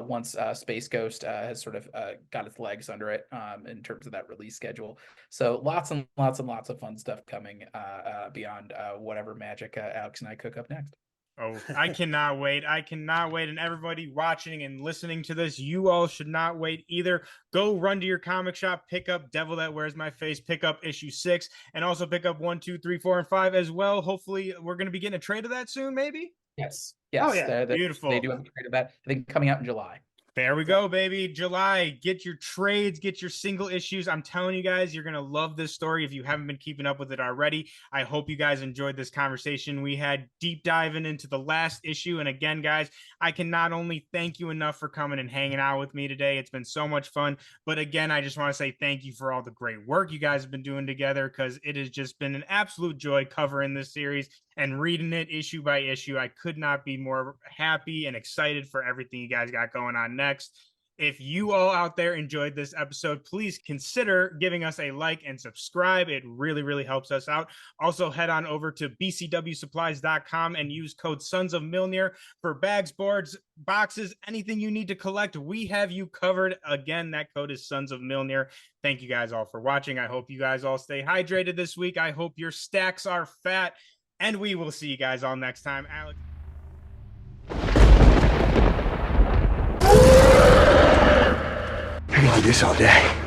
Once Space Ghost has sort of got its legs under it in terms of that release schedule. So lots and lots and lots of fun stuff coming beyond whatever magic Alex and I cook up next. Oh, I cannot wait. I cannot wait. And everybody watching and listening to this, you all should not wait either. Go run to your comic shop, pick up Devil That Wears My Face, pick up issue 6, and also pick up 1, 2, 3, 4, and 5 as well. Hopefully we're going to be getting a trade of that soon, maybe? Yes. Oh, yeah. Beautiful. They do have a trade of that. I think coming out in July. There we go, baby. July. Get your trades, get your single issues. I'm telling you guys, you're going to love this story if you haven't been keeping up with it already. I hope you guys enjoyed this conversation. We had deep diving into the last issue. And again, guys, I can not only thank you enough for coming and hanging out with me today. It's been so much fun. But again, I just want to say thank you for all the great work you guys have been doing together, because it has just been an absolute joy covering this series and reading it issue by issue. I could not be more happy and excited for everything you guys got going on next. If you all out there enjoyed this episode, please consider giving us a like and subscribe. It really, really helps us out. Also, head on over to bcwsupplies.com and use code Sons of Mjolnir for bags, boards, boxes, anything you need to collect. We have you covered. Again, that code is Sons of Mjolnir. Thank you guys all for watching. I hope you guys all stay hydrated this week. I hope your stacks are fat. And we will see you guys all next time. Alex. I can do this all day.